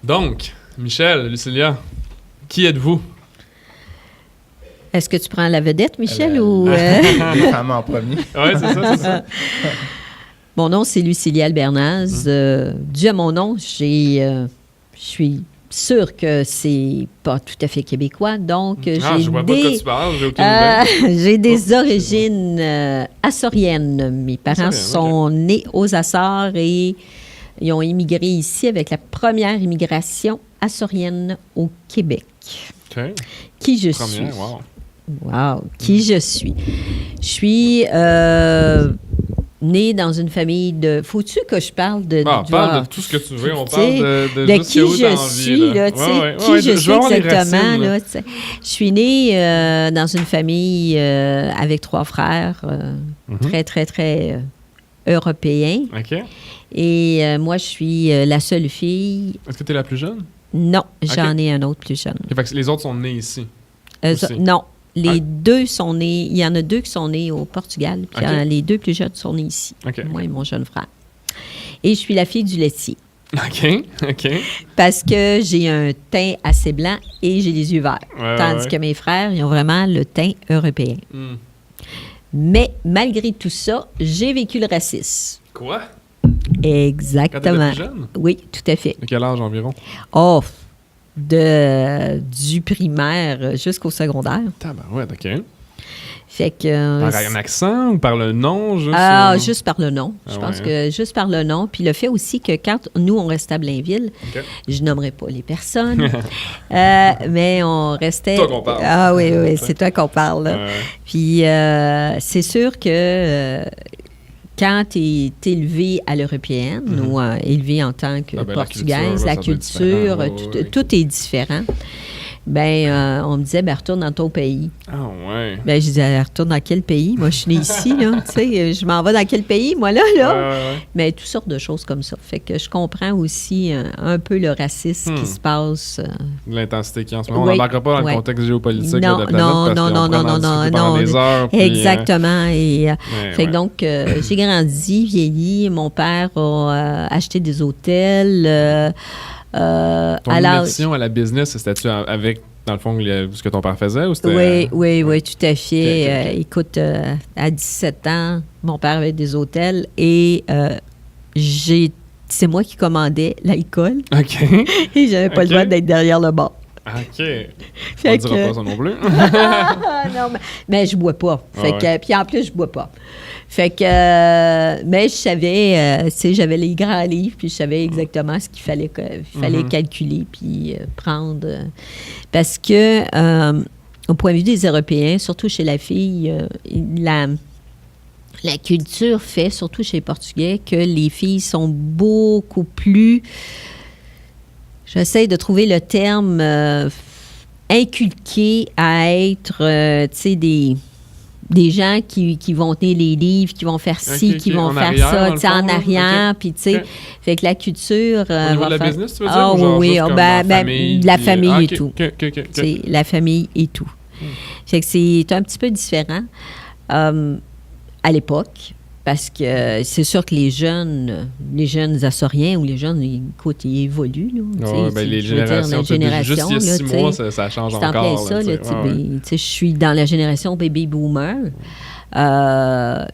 Donc, Michel, Lucilia, qui êtes-vous? Est-ce que tu prends la vedette, Michel, ou... Les femmes en premier. Oui, c'est ça. Mon nom, c'est Lucilia Albernaz. Dû à mon nom, je suis sûre que c'est pas tout à fait québécois. Donc, je vois pas de quoi tu parles, j'ai aucune idée. j'ai des origines açoriennes. Mes parents sont nés aux Açores et ils ont immigré ici avec la première immigration açorienne au Québec. OK. Qui je Première, suis? Wow. Qui je suis? Je suis née dans une famille de... Faut-tu que je parle de... parle de tout ce que tu veux. On parle de juste qui je suis, là, tu sais. Qui je suis exactement, là, tu sais. Je suis née dans une famille avec 3 frères, très, très, très européens. OK. Et moi, je suis la seule fille. Est-ce que tu es la plus jeune? Non, j'en ai un autre plus jeune. Okay, fait que les autres sont nés ici? Non. Les 2 sont nés... Il y en a 2 qui sont nés au Portugal, puis les 2 plus jeunes sont nés ici. Moi et mon jeune frère. Et je suis la fille du laitier. OK. Parce que j'ai un teint assez blanc et j'ai les yeux verts. Tandis que mes frères, ils ont vraiment le teint européen. Mais malgré tout ça, j'ai vécu le racisme. Quoi? Exactement. Quand t'étais plus jeune? Oui, tout à fait. De quel âge environ? Du primaire jusqu'au secondaire. Tabarouette, OK. Fait que... Par un accent ou par le nom? Juste par le nom. Je pense que juste par le nom. Puis le fait aussi que quand nous, on restait à Blainville, je nommerai pas les personnes, mais on restait... C'est toi qu'on parle. Ah oui, c'est toi qu'on parle. Là. Puis c'est sûr que... quand tu es élevé à l'européenne ou élevé en tant que portugaise, la culture, tout est différent. Ben, on me disait, retourne dans ton pays. Ah ouais. Ben, je disais, retourne dans quel pays? Moi, je suis née ici, là. Tu sais, je m'en vais dans quel pays, moi, là? Mais toutes sortes de choses comme ça. Fait que je comprends aussi un peu le racisme qui se passe. L'intensité qui en ce moment. On n'embarquera pas dans le contexte géopolitique de la planète. Non. Des heures, exactement. Fait que donc, j'ai grandi, vieilli. Mon père a acheté des hôtels. Ton immersion à la business, c'était-tu avec, dans le fond, ce que ton père faisait? Ou c'était... Oui, tout à fait. Okay. Écoute, à 17 ans, mon père avait des hôtels et c'est moi qui commandais l'alcool. OK. Et j'avais pas le droit d'être derrière le bar. OK. On ne dira pas ça non plus. Non, mais je bois pas. Puis en plus, je bois pas. Fait que, mais je savais, j'avais les grands livres, puis je savais exactement ce qu'il fallait, calculer, puis prendre. Parce que, au point de vue des Européens, surtout chez la fille, la culture fait, surtout chez les Portugais, que les filles sont beaucoup plus... J'essaie de trouver le terme inculquées à être, tu sais, des gens qui vont tenir les livres, qui vont faire ci, qui vont faire ça, tu sais, en arrière, puis tu sais, fait que la culture... Au niveau de la business, tu veux dire? Oui, la famille et tout. C'est la famille et tout. Fait que c'est un petit peu différent à l'époque, parce que c'est sûr que les jeunes Açoriens ou les jeunes, écoute, ils évoluent. Les générations, juste il y a 6 mois, ça change encore. Je suis dans la génération baby boomer.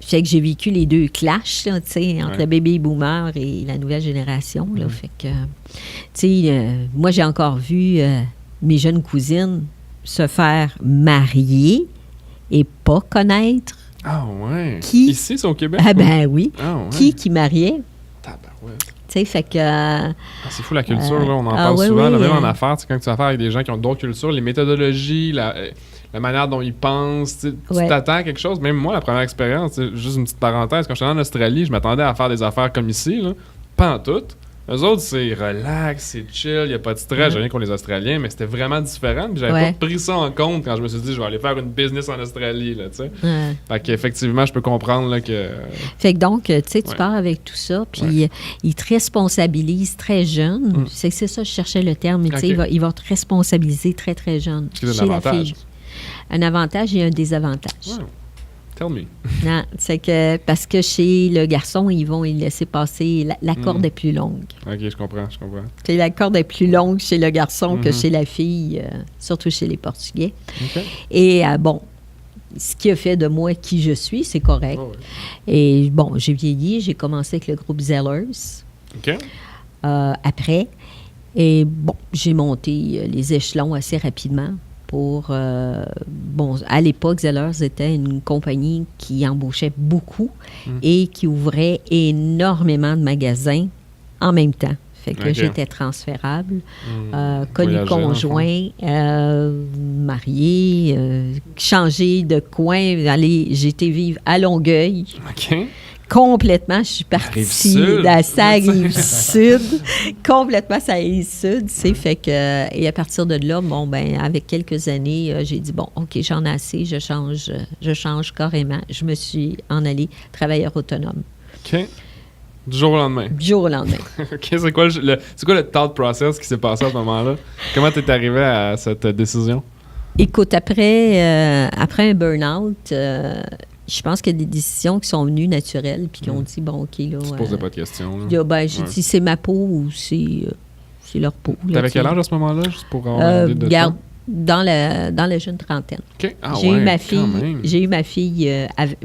Fait que j'ai vécu les 2 clashs là, entre le baby boomer et la nouvelle génération. Là, fait que, moi, j'ai encore vu mes jeunes cousines se faire marier et pas connaître. Ah ouais. Ici, c'est au Québec? Ah ben oui. Ah ouais. Qui mariait? Tabarouette. Tu sais, fait que... c'est fou la culture, là, on en parle souvent, même en affaires, quand tu as affaire avec des gens qui ont d'autres cultures, les méthodologies, la manière dont ils pensent, tu t'attends à quelque chose. Même moi, la première expérience, juste une petite parenthèse, quand j'étais en Australie, je m'attendais à faire des affaires comme ici, là, pas en tout. Eux autres, c'est relax, c'est chill, il n'y a pas de stress. J'ai rien contre les Australiens, mais c'était vraiment différent. Puis j'avais pas pris ça en compte quand je me suis dit, je vais aller faire une business en Australie, là, tu sais. Fait qu'effectivement, je peux comprendre, là, que... Fait que donc, tu sais, tu pars avec tout ça, puis ils te responsabilisent très jeune. C'est ça, je cherchais le terme, mais tu sais, il va te responsabiliser très, très jeune. C'est un avantage. Un avantage et un désavantage. Tell me. Non, c'est que parce que chez le garçon, ils vont y laisser passer. La corde est plus longue. OK, je comprends. La corde est plus longue chez le garçon que chez la fille, surtout chez les Portugais. OK. Et ce qui a fait de moi qui je suis, c'est correct. Oh, oui. Et bon, j'ai vieilli, j'ai commencé avec le groupe Zellers. OK. Après. Et bon, j'ai monté les échelons assez rapidement. À l'époque, Zellers était une compagnie qui embauchait beaucoup et qui ouvrait énormément de magasins en même temps. Fait que j'étais transférable, connu conjoint, marié, changé de coin, j'étais vivre à Longueuil. OK. Complètement, je suis partie de sa Rive-Sud. Complètement sa Rive-Sud, fait que... Et à partir de là, avec quelques années, j'ai dit, OK, j'en ai assez, je change carrément. Je me suis en allée travailleur autonome. OK. Du jour au lendemain? Du jour au lendemain. OK, c'est quoi le thought process qui s'est passé à ce moment-là? Comment tu es arrivé à cette décision? Écoute, après un burn-out... je pense qu'il y a des décisions qui sont venues naturelles puis qui ont dit, OK, là... Tu ne posais pas de questions, là? J'ai dit, c'est ma peau ou c'est leur peau. T'avais quel âge à ce moment-là, juste pour avoir une idée de ça? Dans la jeune trentaine. OK. J'ai eu ma fille...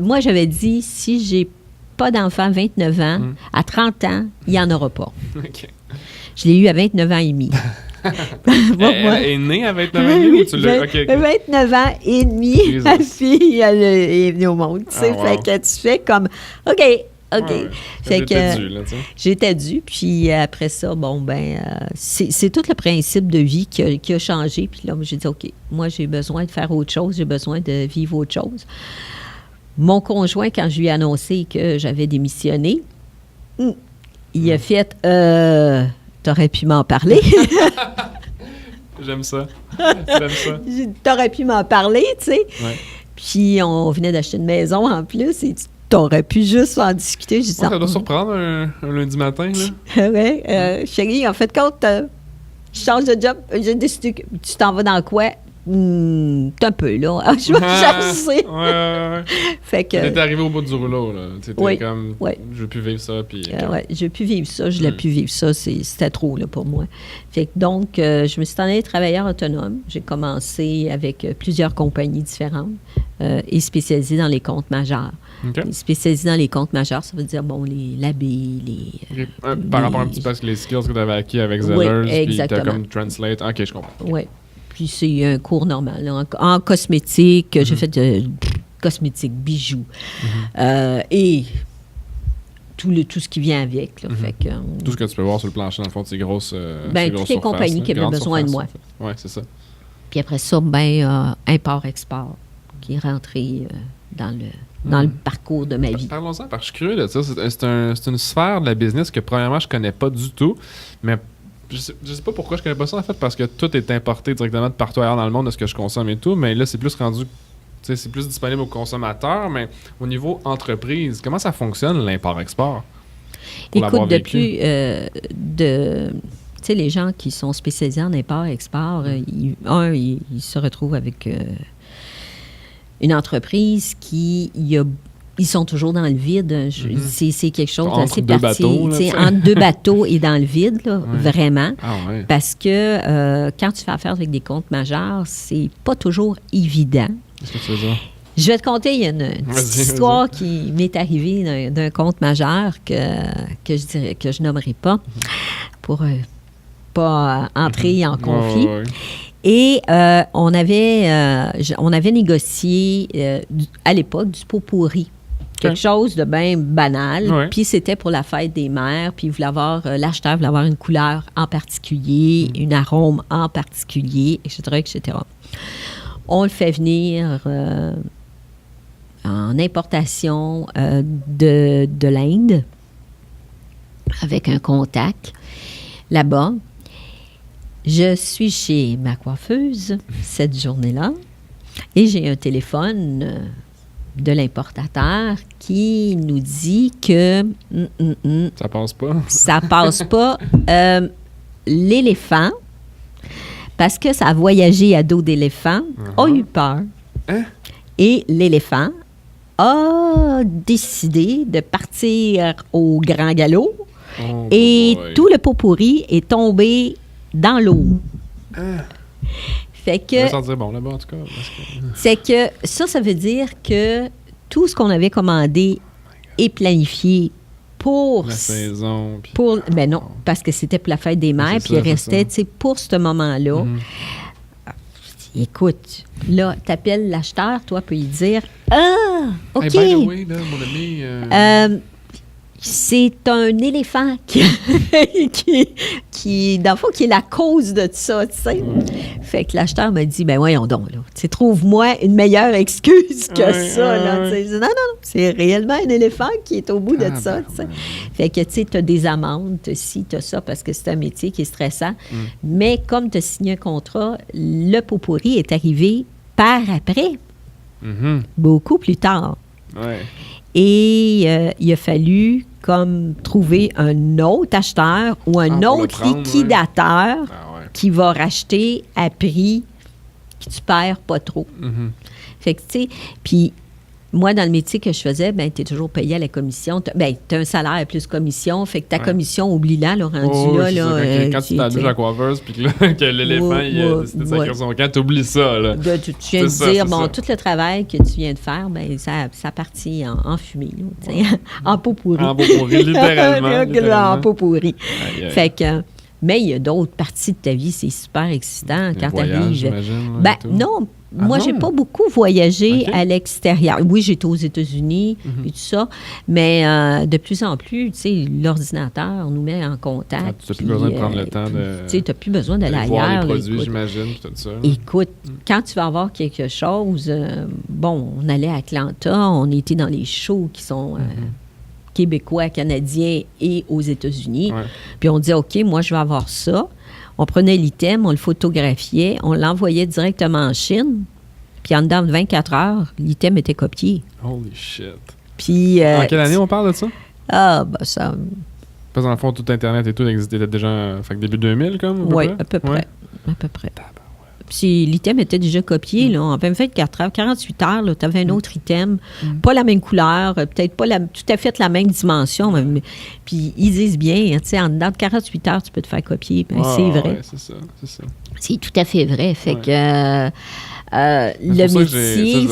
moi, j'avais dit, si j'ai pas d'enfant à 29 ans, à 30 ans, il n'y en aura pas. OK. Je l'ai eu à 29 ans et demi. Elle est née à 29 ans et demi ou tu l'as... Okay. 29 ans et demi, ma fille, elle est venue au monde. Fait que tu fais comme, OK. Fait que j'étais due. Puis après ça, c'est tout le principe de vie qui a changé. Puis là, j'ai dit, OK, moi, j'ai besoin de faire autre chose. J'ai besoin de vivre autre chose. Mon conjoint, quand je lui ai annoncé que j'avais démissionné, il a fait... T'aurais pu m'en parler. J'aime ça. T'aurais pu m'en parler, tu sais. Ouais. Puis on venait d'acheter une maison en plus et t'aurais pu juste en discuter. Ça doit surprendre un lundi matin, là. Oui. Chérie, en fait, quand je change de job, j'ai décidé que tu t'en vas dans quoi? T'es un peu là. Je vais chercher. Ouais. Fait que. T'es arrivé au bout du rouleau, là. T'étais comme. Ouais. Je veux plus vivre ça. Puis. Je veux plus vivre ça. Je l'ai plus vivre ça. C'était trop, là, pour moi. Fait que donc, je me suis en allée travailleur autonome. J'ai commencé avec plusieurs compagnies différentes et spécialisée dans les comptes majeurs. Okay. Spécialisée dans les comptes majeurs, ça veut dire, l'habit, par rapport un petit peu à les skills que tu avais acquis avec Zellers, puis t'as comme translate. OK, je comprends. Oui. Puis c'est un cours normal. Là, en cosmétique, j'ai fait de cosmétique, bijoux et tout ce qui vient avec. Là, fait que, tout ce que tu peux voir sur le plancher, dans le fond, de ces grosses toutes les compagnies qui avaient besoin de moi. En fait. Oui, c'est ça. Puis après ça, import-export qui est rentré dans le parcours de ma vie. Parlons-en, parce que je suis curieux de ça. C'est une sphère de la business que, premièrement, je connais pas du tout, mais je sais pas pourquoi je connais pas ça, en fait, parce que tout est importé directement de partout ailleurs dans le monde de ce que je consomme et tout, mais là, c'est plus rendu... c'est plus disponible aux consommateurs, mais au niveau entreprise, comment ça fonctionne, l'import-export? Écoute, depuis... tu sais, les gens qui sont spécialisés en import-export, ils se retrouvent avec une entreprise ils sont toujours dans le vide. C'est quelque chose d'assez particulier. Entre deux bateaux et dans le vide, là, vraiment. Parce que quand tu fais affaire avec des comptes majeurs, c'est pas toujours évident. Qu'est-ce que tu veux dire? Je vais te conter, il y a une petite histoire qui m'est arrivée d'un compte majeur que je nommerai pas pour pas entrer en conflit. Et on avait négocié à l'époque du pot pourri. Quelque chose de bien banal. Puis c'était pour la fête des mères. Puis l'acheteur voulait avoir une couleur en particulier, une arôme en particulier, etc., etc. On le fait venir en importation de l'Inde avec un contact là-bas. Je suis chez ma coiffeuse cette journée-là et j'ai un téléphone de l'importateur qui nous dit que... ça passe pas. Ça passe pas. L'éléphant, parce que ça a voyagé à dos d'éléphant, a eu peur. Hein? Et l'éléphant a décidé de partir au grand galop et tout le pot pourri est tombé dans l'eau. Fait que... Ça sentir bon là-bas, en tout cas. C'est que ça veut dire que tout ce qu'on avait commandé est planifié pour... La saison. Puis... Ben non, parce que c'était pour la fête des mères, puis il restait, tu sais, pour ce moment-là. Écoute, là, t'appelles l'acheteur, toi, peux lui dire « Ah, OK! Hey, by the way, là, mon ami... c'est un éléphant qui dans le fond, qui est la cause de ça, tu sais. Fait que l'acheteur m'a dit, ben voyons donc, là. Tu sais, trouve-moi une meilleure excuse que ça, là. Tu sais, non, c'est réellement un éléphant qui est au bout de ça, tu sais. Fait que, tu sais, t'as des amendes, t'as ci, t'as ça, parce que c'est un métier qui est stressant. Mais comme t'as signé un contrat, le pot pourri est arrivé par après. Beaucoup plus tard. Ouais. Et il a fallu comme trouver un autre acheteur ou un autre liquidateur qui va racheter à prix que tu perds pas trop. Fait que, tu sais, puis moi, dans le métier que je faisais, ben tu es toujours payé à la commission. Tu as un salaire plus commission. Fait que ta commission, oublie-la, là, rendu là. Quand tu t'amuses à la coiffeuse puis que l'éléphant, il a décidé de sacrer son camp, t'oublies ça, là. Tu viens de dire, bon, tout le travail que tu viens de faire, ben ça partit en fumée, là, en pot pourri. En pot pourri, littéralement. En pot pourri. Fait que... Mais il y a d'autres parties de ta vie, c'est super excitant quand tu arrives. Ben non, moi, j'ai pas beaucoup voyagé à l'extérieur. Oui, j'étais aux États-Unis et tout ça, mais de plus en plus, tu sais, l'ordinateur nous met en contact. Tu n'as plus besoin de prendre le temps de... Tu sais, tu n'as plus besoin d'aller ailleurs. Voir les produits, j'imagine, tout ça. Écoute, quand tu vas avoir quelque chose, bon, on allait à Atlanta, on était dans les shows qui sont... québécois, canadiens et aux États-Unis. Puis on dit, OK, moi, je vais avoir ça. On prenait l'item, on le photographiait, on l'envoyait directement en Chine. Puis en dedans de 24 heures, l'item était copié. Holy shit. Puis... en quelle année on parle de ça? Ah, ben ça... Parce que dans le fond, tout Internet et tout existait déjà... Fait que début 2000, comme? Oui, à peu près. À peu près. Puis l'item était déjà copié, là. En 24 heures, 48 heures, tu avais un autre item. Pas la même couleur, peut-être pas tout à fait la même dimension. Mais, puis ils disent bien, tu sais, en dedans de 48 heures, tu peux te faire copier. Ben, c'est vrai. Ouais, c'est ça. C'est tout à fait vrai. Fait que le métier...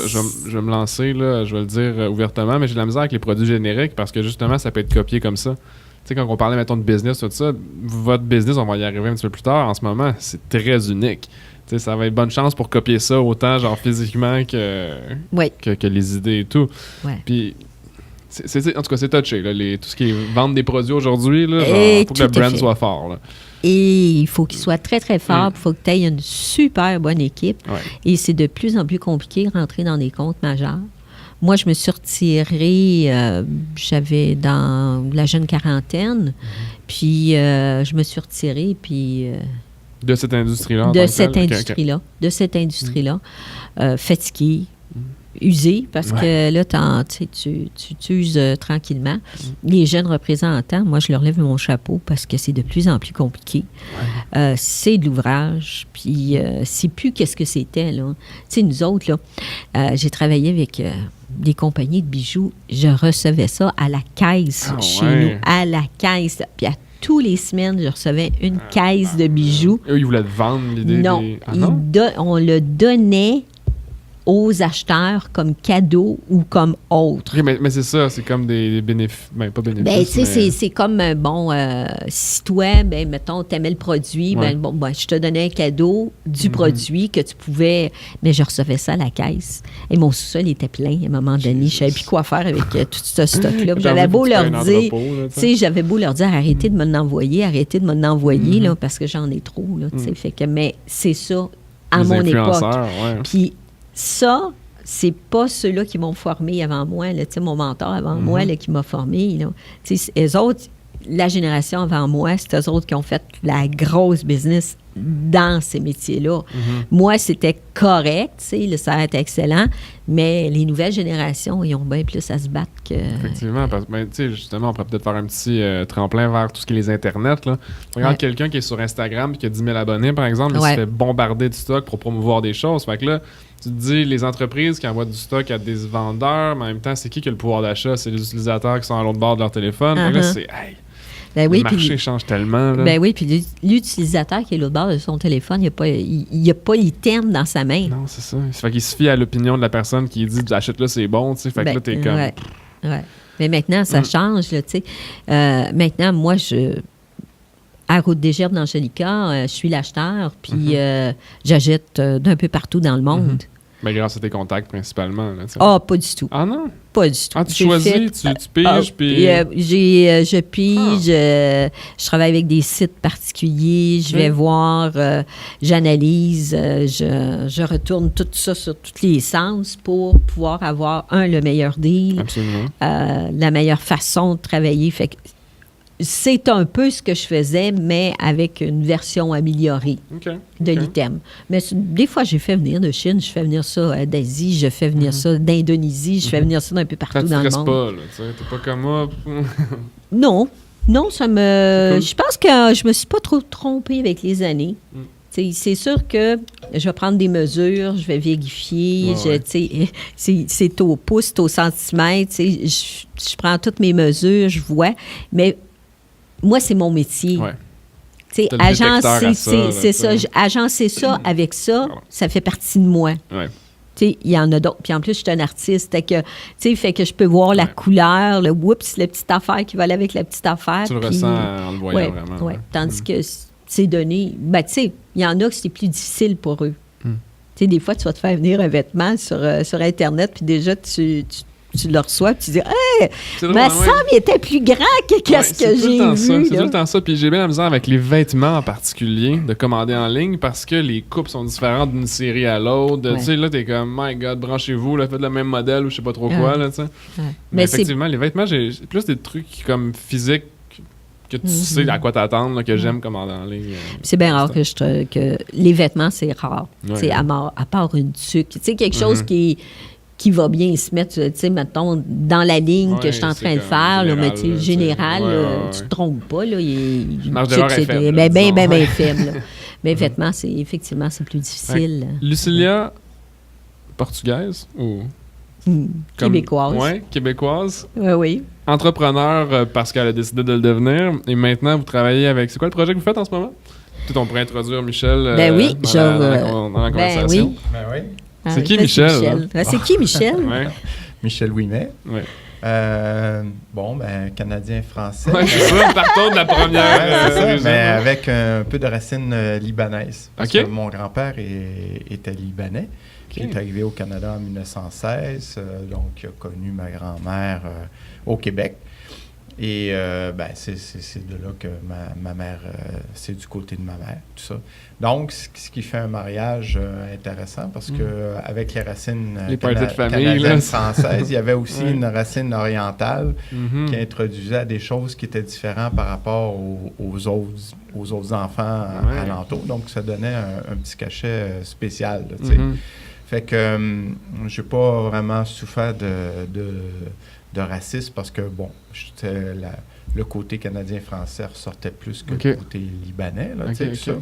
je vais me lancer, là, je vais le dire ouvertement, mais j'ai de la misère avec les produits génériques parce que justement, ça peut être copié comme ça. Tu sais, quand on parlait, mettons, de business, tout ça, votre business, on va y arriver un petit peu plus tard. En ce moment, c'est très unique. T'sais, ça va être bonne chance pour copier ça autant genre physiquement que les idées et tout. Puis, en tout cas, c'est touché. Là, tout ce qui est vendre des produits aujourd'hui, il faut que le brand soit fort. Là. Et il faut qu'il soit très, très fort. Il faut que tu aies une super bonne équipe. Et c'est de plus en plus compliqué de rentrer dans des comptes majeurs. Moi, je me suis retirée, j'avais dans la jeune quarantaine, puis je me suis retirée, puis... de cette industrie-là? De cette industrie-là. Fatiguée, usée, parce que là, tu uses tranquillement. Les jeunes représentants, moi, je leur lève mon chapeau parce que c'est de plus en plus compliqué. C'est de l'ouvrage, puis c'est plus qu'est-ce que c'était, là. Tu sais, nous autres, là, j'ai travaillé avec... des compagnies de bijoux, je recevais ça à la caisse chez nous, à la caisse. Puis tous les semaines, je recevais une caisse de bijoux. Eux, ils voulaient te vendre l'idée? Non, on le donnait aux acheteurs comme cadeau ou comme autre. Okay, mais c'est ça, c'est comme des bénéfices, pas bénéfices. Ben, tu sais, c'est comme, si toi, mettons, t'aimais le produit, je te donnais un cadeau du produit que tu pouvais, mais je recevais ça à la caisse. Et mon sous-sol était plein à un moment donné. Je savais plus quoi faire avec tout ce stock-là. J'avais beau leur dire, arrêtez de me l'envoyer, là, parce que j'en ai trop, là, tu sais. Fait que, mais c'est ça, à mon époque. Puis, ça, c'est pas ceux-là qui m'ont formé avant moi, là, mon mentor avant moi là, qui m'a formé. Eux autres, la génération avant moi, c'est eux autres qui ont fait la grosse business dans ces métiers-là. Moi, c'était correct, tu sais, le salaire était excellent, mais les nouvelles générations, ils ont bien plus à se battre que... Effectivement, parce que, tu sais, justement, on pourrait peut-être faire un petit tremplin vers tout ce qui est les internets, là. Regarde quelqu'un qui est sur Instagram et qui a 10 000 abonnés, par exemple, il se fait bombarder de stock pour promouvoir des choses. Fait que là, tu te dis, les entreprises qui envoient du stock à des vendeurs, mais en même temps, c'est qui a le pouvoir d'achat? C'est les utilisateurs qui sont à l'autre bord de leur téléphone. Fait que là, c'est... Hey, le marché change tellement. Là. Ben oui, puis l'utilisateur qui est à l'autre bord de son téléphone, il n'y a pas l'item dans sa main. Non, c'est ça. Fait qu'il se fie à l'opinion de la personne qui dit « achète-là, c'est bon », tu sais. Fait que là, t'es comme... Ouais. Mais maintenant, ça change, là, tu sais. Maintenant, moi, à Route des Gerbes d'Angelica, je suis l'acheteur, puis j'achète d'un peu partout dans le monde. Ben, grâce à tes contacts, principalement. Pas du tout. Ah non? Pas du tout. Ah, tu choisis, tu piges, puis... je pige, je travaille avec des sites particuliers, je vais voir, j'analyse, je retourne tout ça sur tous les sens pour pouvoir avoir, le meilleur deal, la meilleure façon de travailler. Fait que c'est un peu ce que je faisais, mais avec une version améliorée de l'item. Mais des fois, j'ai fait venir de Chine, je fais venir ça d'Asie, je fais venir ça d'Indonésie, je fais venir ça d'un peu partout dans le monde. Pas, là, tu sais, t'es pas comme moi. Non, ça me... Cool. Je pense que je me suis pas trop trompée avec les années. C'est sûr que je vais prendre des mesures, je vais vérifier, c'est au pouce, c'est au centimètre, je prends toutes mes mesures, je vois, mais moi, c'est mon métier. Agencer ça avec ça, ça fait partie de moi. Il y en a d'autres. Puis en plus, je suis un artiste. Fait que je peux voir la couleur, la petite affaire qui va aller avec la petite affaire. Tu le ressens en le voyant vraiment. Oui, tandis que c'est donné. Il y en a que c'est plus difficile pour eux. Des fois, tu vas te faire venir un vêtement sur Internet, puis déjà, tu le reçois, puis tu dis « Hey, ma semble, il était plus grand que qu'est-ce que j'ai vu. » C'est tout le temps ça. Puis j'ai bien la misère avec les vêtements en particulier de commander en ligne parce que les coupes sont différentes d'une série à l'autre. Tu sais, là, t'es comme « My God, branchez-vous, là, faites le même modèle ou je sais pas trop quoi. » là, tu sais. Mais effectivement, les vêtements, j'ai plus des trucs comme physiques que tu sais à quoi t'attendre, là, que j'aime commander en ligne. C'est bien rare que les vêtements, c'est rare. À part une tuque. Tu sais, quelque chose qui va bien se mettre, tu sais, mettons, dans la ligne que je suis en train de faire, général, là, mais tu sais, général, tu te trompes pas, là, c'est bien faible. Mais vêtements, effectivement, c'est plus difficile. Lucilia, portugaise ou... québécoise. Oui, québécoise. Oui. Entrepreneur parce qu'elle a décidé de le devenir. Et maintenant, vous travaillez avec... C'est quoi le projet que vous faites en ce moment? Peut-être on pourrait introduire Michel dans la conversation. Ben oui. C'est qui Michel? C'est qui Michel? Michel Ouimet. Canadien-français. Oui, c'est ça, partons de la première. Mais avec un peu de racines libanaises. Parce que mon grand-père était libanais. Il est arrivé au Canada en 1916, donc il a connu ma grand-mère au Québec. Et c'est de là que ma mère, c'est du côté de ma mère, tout ça. Donc, ce qui fait un mariage intéressant parce que avec les racines canadiennes françaises, il y avait aussi une racine orientale qui introduisait des choses qui étaient différentes par rapport aux autres enfants alentours. Donc, ça donnait un petit cachet spécial, tu sais. Fait que j'ai pas vraiment souffert de racisme parce que, le côté canadien-français ressortait plus que le côté libanais, là, tu sais, tout ça.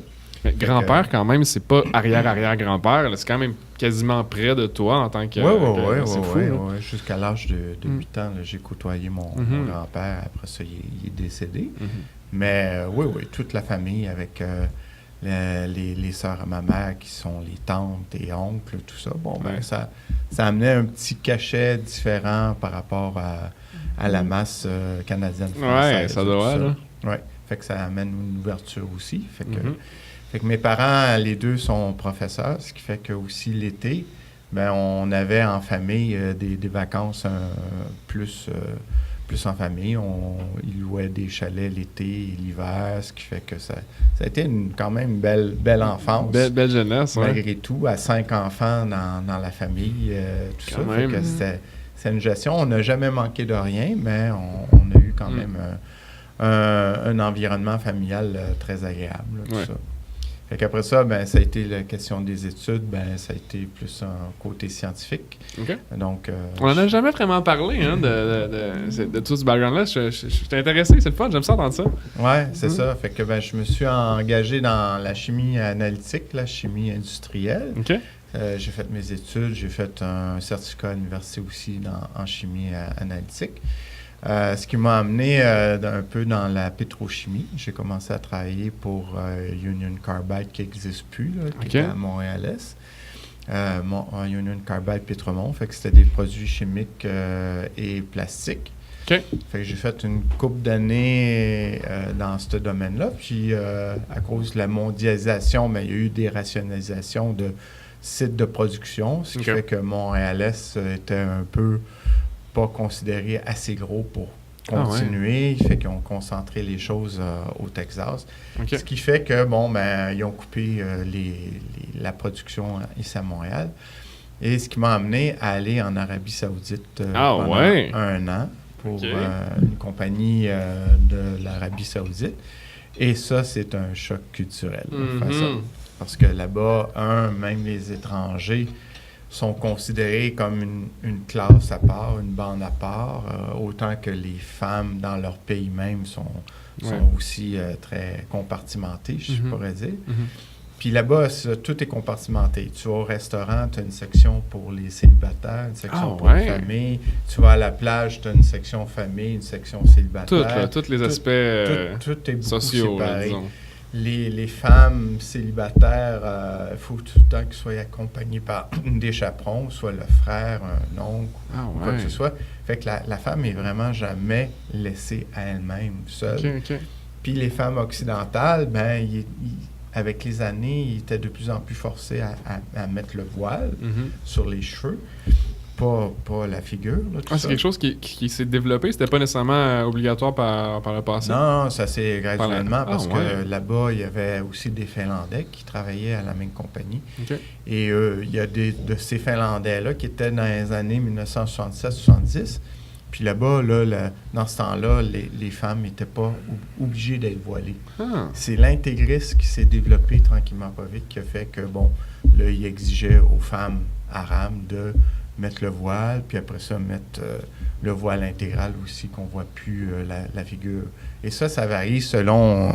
Mais grand-père, quand même, c'est pas arrière-arrière-grand-père, là, c'est quand même quasiment près de toi en tant que... Oui. Jusqu'à l'âge de 8 ans, là, j'ai côtoyé mon grand-père. Après ça, il est décédé. Mais oui, toute la famille avec... les sœurs à ma mère qui sont les tantes et oncles, tout ça. Bon, ça amenait un petit cachet différent par rapport à la masse canadienne-française. Oui, ça doit, là. Oui, fait que ça amène une ouverture aussi. Fait que mes parents, les deux sont professeurs, ce qui fait que aussi l'été, on avait en famille des vacances plus en famille. Ils louaient des chalets l'été et l'hiver, ce qui fait que ça a été quand même une belle enfance. Belle jeunesse, malgré tout, à 5 enfants dans la famille, tout quand ça. Fait que c'est une gestion. On n'a jamais manqué de rien, mais on a eu quand même un environnement familial très agréable, tout ça. Fait qu'après ça, ça a été la question des études, ça a été plus un côté scientifique. OK. Donc, on n'en a jamais vraiment parlé, hein, de tout ce background-là. Je suis intéressé, c'est le fun, j'aime ça entendre ça. Ouais, c'est ça. Fait que je me suis engagé dans la chimie analytique, la chimie industrielle. OK. J'ai fait mes études, j'ai fait un certificat à l'université aussi en chimie analytique. Ce qui m'a amené un peu dans la pétrochimie. J'ai commencé à travailler pour Union Carbide qui n'existe plus, là, qui est à Montréal-Est. Union Carbide Pétremont, fait que c'était des produits chimiques et plastiques. Okay. Fait que j'ai fait une couple d'années dans ce domaine-là. Puis à cause de la mondialisation, il y a eu des rationalisations de sites de production, ce qui fait que Montréal-Est était un peu pas considéré assez gros pour continuer. Fait qu'ils ont concentré les choses au Texas. Ce qui fait que, ils ont coupé la production ici à Montréal. Et ce qui m'a amené à aller en Arabie Saoudite pendant 1 an pour une compagnie de l'Arabie Saoudite. Et ça, c'est un choc culturel. Parce que là-bas, même les étrangers sont considérés comme une classe à part, une bande à part, autant que les femmes dans leur pays même sont aussi très compartimentées, je pourrais dire. Puis là-bas, tout est compartimenté. Tu vas au restaurant, tu as une section pour les célibataires, une section pour les familles. Tu vas à la plage, tu as une section famille, une section célibataire. Tous les aspects tout est beaucoup sociaux, séparé. disons. Les femmes célibataires, il faut tout le temps qu'elles soient accompagnées par des chaperons, soit le frère, un oncle, ou quoi que ce soit. Fait que la femme est vraiment jamais laissée à elle-même, seule. Puis les femmes occidentales, avec les années, ils étaient de plus en plus forcés à mettre le voile sur les cheveux. Pas la figure. Là, c'est quelque chose qui s'est développé? C'était pas nécessairement obligatoire par le passé? Non, ça s'est graduellement parce que là-bas, il y avait aussi des Finlandais qui travaillaient à la même compagnie. Et il y a de ces Finlandais-là qui étaient dans les années 1967-70. Puis là-bas, dans ce temps-là, les femmes n'étaient pas obligées d'être voilées. C'est l'intégrisme qui s'est développé tranquillement pas vite qui a fait que, là, il exigeait aux femmes arabes de mettre le voile, puis après ça, mettre le voile intégral aussi, qu'on ne voit plus la figure. Et ça varie selon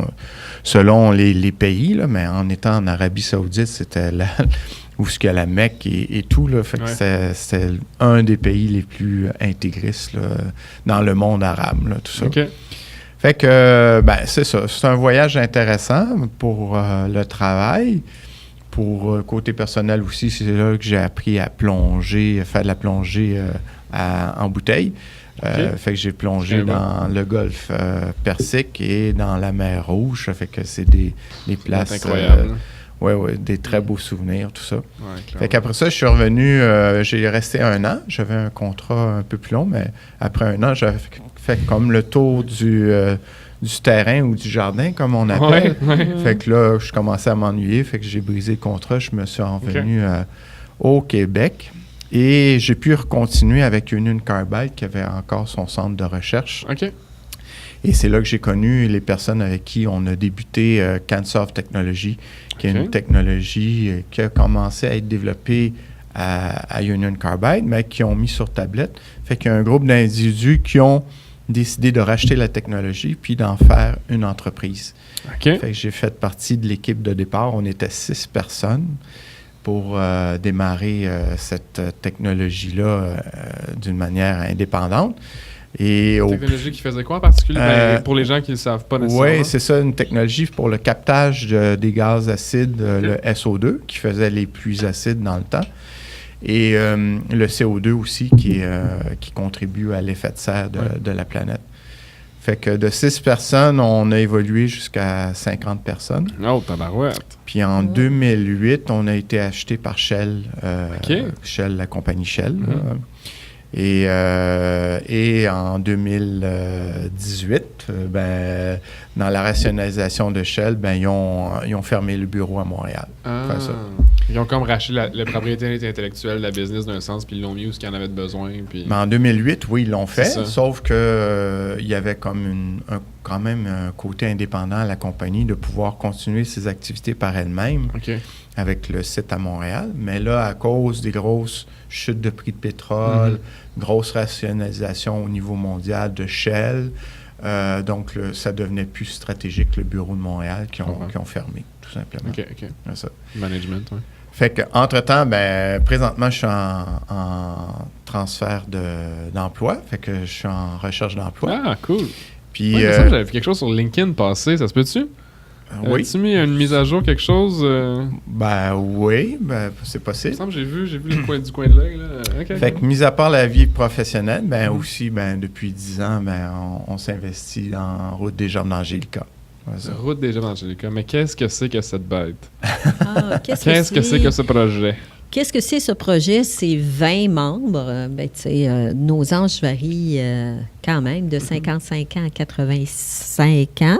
les pays, là, mais en étant en Arabie Saoudite, c'était où ce qu'il y a la Mecque et tout, là, fait que c'était un des pays les plus intégristes là, dans le monde arabe, là, tout ça. Fait que, c'est ça. C'est un voyage intéressant pour le travail. Pour côté personnel aussi, c'est là que j'ai appris à plonger, faire de la plongée en bouteille. Fait que j'ai plongé dans le golfe Persique et dans la mer Rouge. Ça fait que c'est des places incroyables. Des très beaux souvenirs, tout ça. Fait qu'après ça, je suis revenu, j'ai resté 1 an. J'avais un contrat un peu plus long, mais après 1 an, j'avais fait comme le tour du terrain ou du jardin, comme on appelle. Fait que là, je commençais à m'ennuyer. Fait que j'ai brisé le contrat. Je me suis revenu au Québec. Et j'ai pu continuer avec Union Carbide, qui avait encore son centre de recherche. Et c'est là que j'ai connu les personnes avec qui on a débuté CanSoft Technology, qui est une technologie qui a commencé à être développée à Union Carbide, mais qui ont mis sur tablette. Fait qu'il y a un groupe d'individus qui ont décidé de racheter la technologie puis d'en faire une entreprise. Fait que j'ai fait partie de l'équipe de départ. On était 6 personnes pour démarrer cette technologie-là d'une manière indépendante. Une technologie qui faisait quoi en particulier? Pour les gens qui ne le savent pas nécessairement. Oui, c'est ça, une technologie pour le captage des gaz acides, le SO2, qui faisait les pluies acides dans le temps. Et le CO2 aussi, qui contribue à l'effet de serre de la planète. Fait que de 6 personnes, on a évolué jusqu'à 50 personnes. Oh, tabarouette! Puis en 2008, on a été acheté par Shell, Shell, la compagnie Shell. Et en 2018, dans la rationalisation de Shell, ils ont fermé le bureau à Montréal. Ah. Ça. Ils ont comme racheté la propriété intellectuelle de la business d'un sens, puis ils l'ont mis où ce qu'ils en avaient besoin. Puis... Mais en 2008, oui, ils l'ont fait, sauf que il y avait comme quand même un côté indépendant à la compagnie de pouvoir continuer ses activités par elle-même avec le site à Montréal. Mais là, à cause des grosses chutes de prix de pétrole, grosse rationalisation au niveau mondial de Shell, donc ça devenait plus stratégique, le bureau de Montréal, qui ont fermé, tout simplement. OK. Ça. Management, oui. Fait qu'entre-temps, présentement, je suis en transfert d'emploi. Fait que je suis en recherche d'emploi. Ah, cool. Puis, j'avais vu quelque chose sur LinkedIn passer, ça se peut-tu? Oui. As-tu mis une mise à jour, quelque chose? Oui, c'est possible. Il me semble que j'ai vu du coin de l'œil. Fait que, mis à part la vie professionnelle, aussi, depuis 10 ans, on s'investit dans Route des Jardins d'Angélica. Route des Jardins d'Angélica. Mais qu'est-ce que c'est que cette bête? Qu'est-ce que c'est que ce projet? Qu'est-ce que c'est ce projet? C'est 20 membres. Nos âges varient quand même de 55 ans à 85 ans.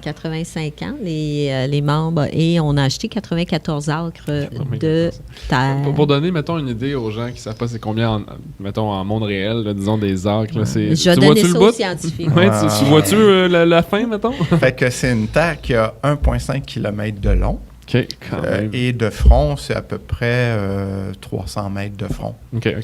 85 ans, les membres. Et on a acheté 94 acres de terre. Pour donner, mettons, une idée aux gens qui ne savent pas c'est combien, mettons, en monde réel, là, disons des acres. Là, c'est, je donne ça aux scientifiques. Tu vois-tu la fin, mettons? Fait que c'est une terre qui a 1,5 km de long. OK, quand même. Et de front, c'est à peu près 300 mètres de front. OK.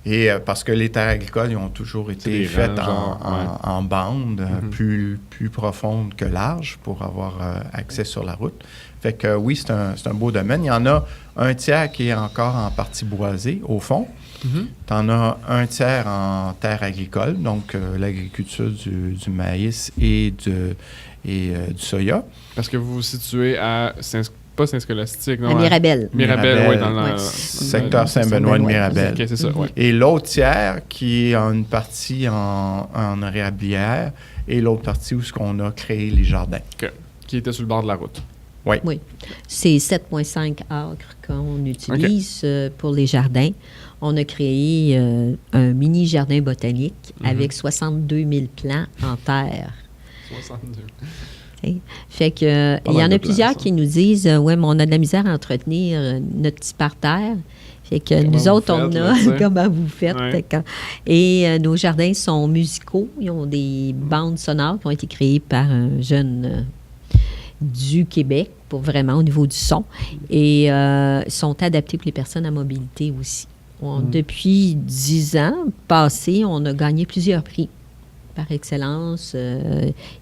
Et parce que les terres agricoles, ils ont toujours été faites en bande plus profonde que large pour avoir accès sur la route. Fait que oui, c'est un beau domaine. Il y en a un tiers qui est encore en partie boisée, au fond. Tu en as un tiers en terre agricole, donc l'agriculture du maïs et du soya. Parce que vous vous situez à pas Saint-Scolastique, non? À Mirabel. Mirabel, oui, dans le secteur Saint-Benoît de Mirabel. OK, c'est ça, oui. Et l'autre tiers qui a une partie en érablière et l'autre partie où on a créé les jardins. OK. Qui était sur le bord de la route. Oui. C'est 7,5 acres qu'on utilise pour les jardins. On a créé un mini jardin botanique avec 62 000 plants en terre. 62. Fait que il y en a plusieurs qui nous disent mais on a de la misère à entretenir notre petit parterre. Fait que nous autres, on a comment vous faites. Et nos jardins sont musicaux. Ils ont des bandes sonores qui ont été créées par un jeune du Québec pour vraiment au niveau du son. Et sont adaptés pour les personnes à mobilité aussi. Depuis 10 ans passés, on a gagné plusieurs prix par excellence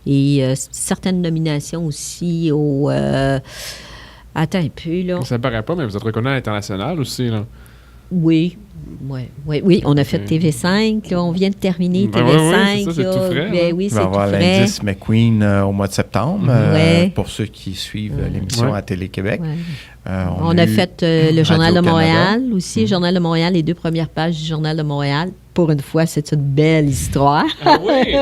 et certaines nominations aussi au... attends un peu, là. Ça ne paraît pas, mais vous êtes reconnu à l'international aussi, là. Oui. On a fait TV5, là, on vient de terminer TV5. C'est ça, c'est tout frais. C'est tout frais. On va avoir l'indice McQueen au mois de septembre, pour ceux qui suivent l'émission à Télé-Québec. On a fait le Journal de Montréal aussi. Le Journal de Montréal, les 2 premières pages du Journal de Montréal. Pour une fois, c'est une belle histoire. Ah oui?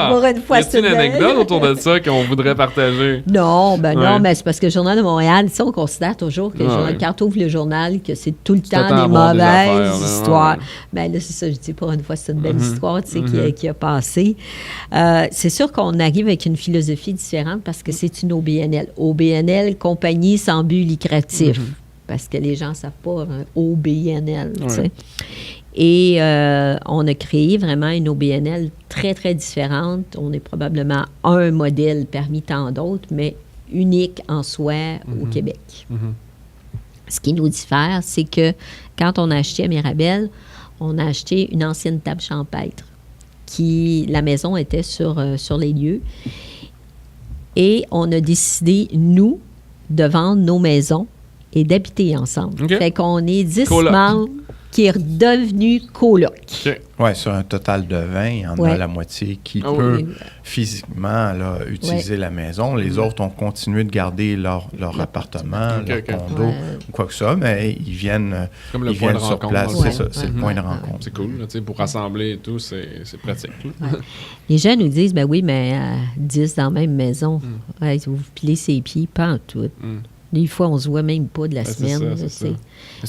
Pour une fois, c'est une anecdote autour de ça qu'on voudrait partager? Non, mais c'est parce que le Journal de Montréal, ça, on considère toujours que quand on ouvre le journal, que c'est tout le temps des mauvaises histoires. Là, c'est ça, je dis, pour une fois, c'est une belle histoire, qui a passé. C'est sûr qu'on arrive avec une philosophie différente parce que c'est une OBNL. OBNL, compagnie sans but lucratif. Parce que les gens ne savent pas un OBNL, tu sais. Et on a créé vraiment une OBNL très, très différente. On est probablement un modèle parmi tant d'autres, mais unique en soi au Québec. Ce qui nous diffère, c'est que quand on a acheté à Mirabel, on a acheté une ancienne table champêtre. La maison était sur les lieux. Et on a décidé, nous, de vendre nos maisons et d'habiter ensemble. Fait qu'on est 10 membres qui est devenu coloc. Oui, sur un total de 20, il y en a la moitié qui peut physiquement utiliser la maison. Les autres ont continué de garder leur appartement, leur condo, ou quoi que ça, mais ils viennent, comme le point de sur place. C'est ça, c'est le point de rencontre. C'est cool, là, pour rassembler et tout, c'est pratique. Les gens nous disent, oui, mais 10 dans la même maison, vous pilez ses pieds, pas en tout. Des fois, on ne se voit même pas de la semaine. C'est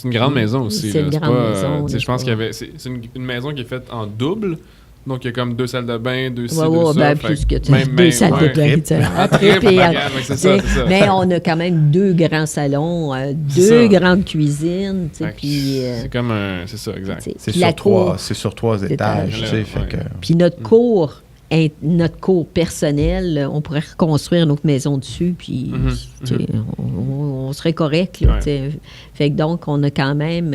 une grande maison aussi. C'est une grande maison. Je pense qu'il y avait... C'est une maison qui est faite en double. Donc, il y a comme 2 salles de bain, 2 ci, 2 ça. Ben, plus que 2 salles de bain. C'est ça. Mais on a quand même 2 grands salons, 2 grandes cuisines. C'est comme un... C'est ça, exact. C'est sur 3 étages. Puis notre cour personnelle, on pourrait reconstruire notre maison dessus, puis on serait correct. Là, fait que donc, on a quand même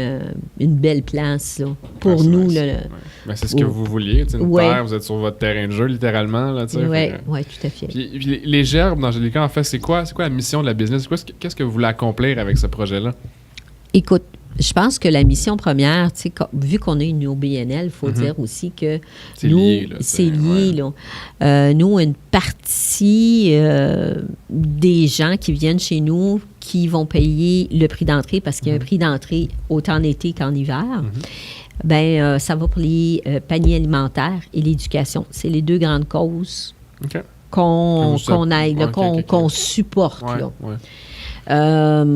une belle place là, pour nous. Ben, c'est ce que vous vouliez. Une terre, vous êtes sur votre terrain de jeu, littéralement. Oui, tout à fait. Puis les gerbes d'Angelica, en fait, c'est quoi la mission de la business? Qu'est-ce que vous voulez accomplir avec ce projet-là? Écoute, je pense que la mission première, vu qu'on a une OBNL, il faut dire aussi que c'est lié. Nous, une partie des gens qui viennent chez nous, qui vont payer le prix d'entrée, parce qu'il y a un prix d'entrée autant en été qu'en hiver, ça va pour les paniers alimentaires et l'éducation. C'est les 2 grandes causes qu'on aide, qu'on supporte. Mais là,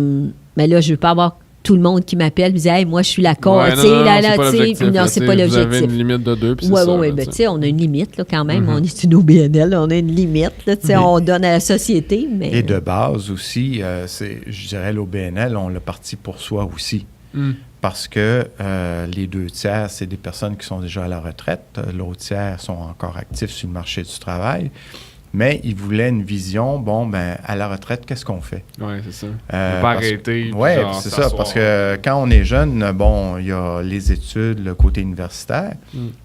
je ne veux pas avoir tout le monde qui m'appelle et dit « Hey, moi, je suis la cause. » Non, c'est pas l'objectif. Vous avez une limite de 2, puis c'est ça. Oui, on a une limite là, quand même. On est une OBNL, on a une limite. Là, on donne à la société. Mais... Et de base aussi, je dirais l'OBNL, on l'a parti pour soi aussi. Parce que les 2 tiers, c'est des personnes qui sont déjà à la retraite. L'autre tiers sont encore actifs sur le marché du travail. Mais ils voulaient une vision, à la retraite, qu'est-ce qu'on fait? Oui, c'est ça. On peut arrêter. Oui, c'est ça, parce que quand on est jeune, il y a les études, le côté universitaire.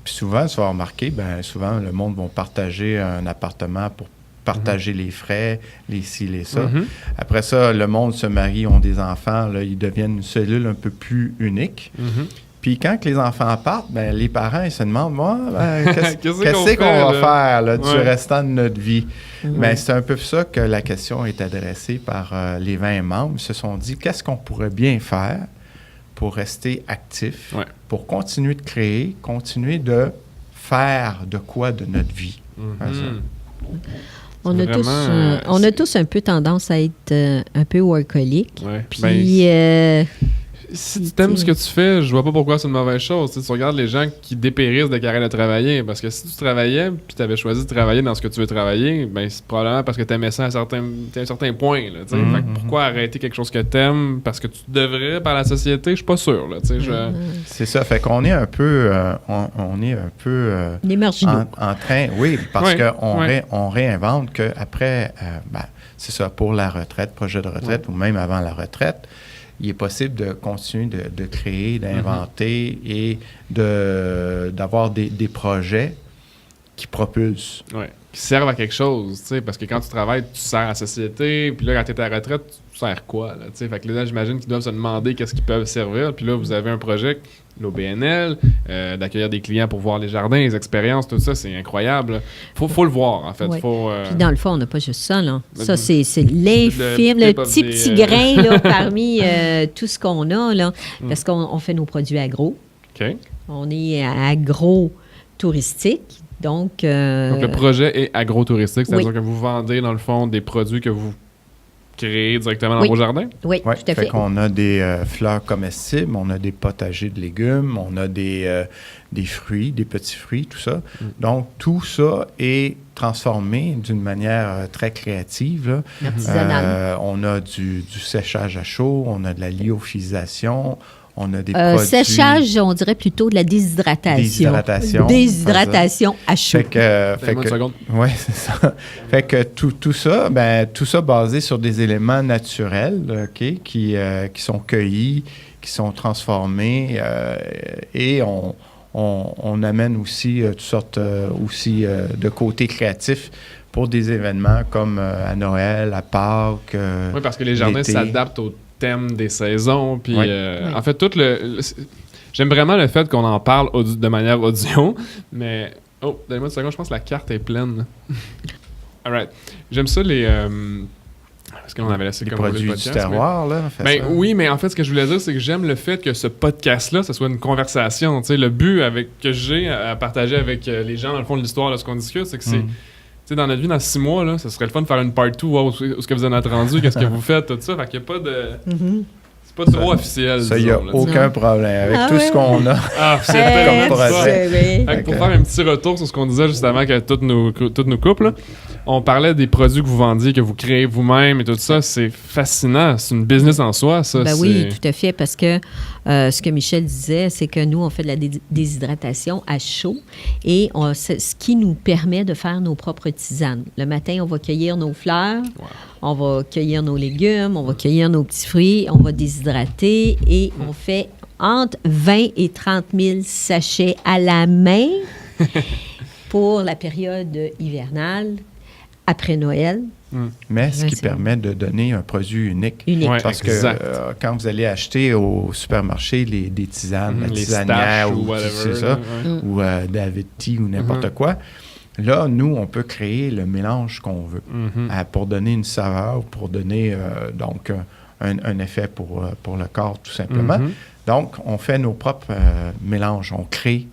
Puis souvent, tu vas remarquer, souvent, le monde va partager un appartement pour partager les frais, les ci, les ça. Après ça, le monde se marie, ont des enfants, là, ils deviennent une cellule un peu plus unique. Puis quand les enfants partent, les parents, ils se demandent qu'est-ce qu'on va faire là, du restant de notre vie? Mais c'est un peu ça que la question est adressée par les 20 membres. Ils se sont dit, qu'est-ce qu'on pourrait bien faire pour rester actif, pour continuer de créer, continuer de faire de quoi de notre vie? On a tous un peu tendance à être un peu workaholic. Puis... si tu aimes ce que tu fais, je vois pas pourquoi c'est une mauvaise chose. Tu regardes les gens qui dépérissent de carrière de travailler. Parce que si tu travaillais puis tu avais choisi de travailler dans ce que tu veux travailler, c'est probablement parce que tu aimais ça à un certain point. Là, fait que pourquoi arrêter quelque chose que tu aimes parce que tu devrais par la société? Je suis pas sûr. Là, C'est ça. Fait qu'on est un peu... les marginaux. En train... Oui, parce qu'on réinvente qu'après... c'est ça, pour la retraite, projet de retraite ou même avant la retraite, il est possible de continuer de créer, d'inventer et d'avoir des projets qui propulsent. Oui, qui servent à quelque chose, tu sais, parce que quand tu travailles, tu sers à la société, puis là, quand tu es à la retraite, tu sers quoi, là, tu sais? Fait que là, j'imagine qu'ils doivent se demander qu'est-ce qu'ils peuvent servir, puis là, vous avez un projet, l'OBNL, d'accueillir des clients pour voir les jardins, les expériences, tout ça, c'est incroyable. Faut le voir, en fait. Oui. Puis dans le fond, on n'a pas juste ça, là. Ça, c'est l'infime, le petit grain, là, parmi tout ce qu'on a, là, parce qu'on fait nos produits agro. OK. On est agro-touristique. Donc, le projet est agro-touristique, c'est-à-dire que vous vendez, dans le fond, des produits que vous créez directement dans vos jardins? Oui, tout à fait. On a des fleurs comestibles, on a des potagers de légumes, on a des fruits, des petits fruits, tout ça. Donc, tout ça est transformé d'une manière très créative. Là. Artisanale. On a du séchage à chaud, on a de la lyophilisation, on a des produits... Séchage, on dirait plutôt de la déshydratation. Déshydratation à chaud. Oui, c'est ça. Fait que tout ça, tout ça basé sur des éléments naturels, qui sont cueillis, qui sont transformés, et on amène aussi toutes sortes de côtés créatifs pour des événements comme à Noël, à Pâques. Oui, parce que les jardins s'adaptent au thème des saisons. Puis, en fait, j'aime vraiment le fait qu'on en parle de manière audio, mais... Oh, donnez-moi une seconde, je pense que la carte est pleine. All right. J'aime ça, Parce qu'on avait laissé comme produits du terroir, là. Oui, mais en fait, ce que je voulais dire, c'est que j'aime le fait que ce podcast-là, ce soit une conversation. Tu sais, le but que j'ai à partager avec les gens, dans le fond, de l'histoire de ce qu'on discute, c'est que c'est... Tu sais, dans notre vie, dans 6 mois, là, ça serait le fun de faire une part 2, où est-ce que vous en êtes rendu, qu'est-ce que vous faites, tout ça. Fait qu'il n'y a pas de... C'est pas trop officiel. Ça, il n'y a aucun problème. Avec tout ce qu'on a. Ah, c'est tellement projet. Pour faire un petit retour sur ce qu'on disait justement avec toutes nos couples, là, on parlait des produits que vous vendiez, que vous créez vous-même et tout ça. C'est fascinant. C'est une business en soi, ça. Oui, tout à fait. Parce que ce que Michel disait, c'est que nous, on fait de la déshydratation à chaud et c'est ce qui nous permet de faire nos propres tisanes. Le matin, on va cueillir nos fleurs. Wow. On va cueillir nos légumes, on va cueillir nos petits fruits, on va déshydrater et on fait entre 20 et 30 000 sachets à la main pour la période hivernale après Noël. Mais ce qui permet de donner un produit unique. Ouais, parce que quand vous allez acheter au supermarché des tisanes, la tisanière ou c'est ça, ou David Tea ou n'importe quoi, là, nous, on peut créer le mélange qu'on veut pour donner une saveur, pour donner donc un effet pour le corps, tout simplement. Donc, on fait nos propres mélanges. On crée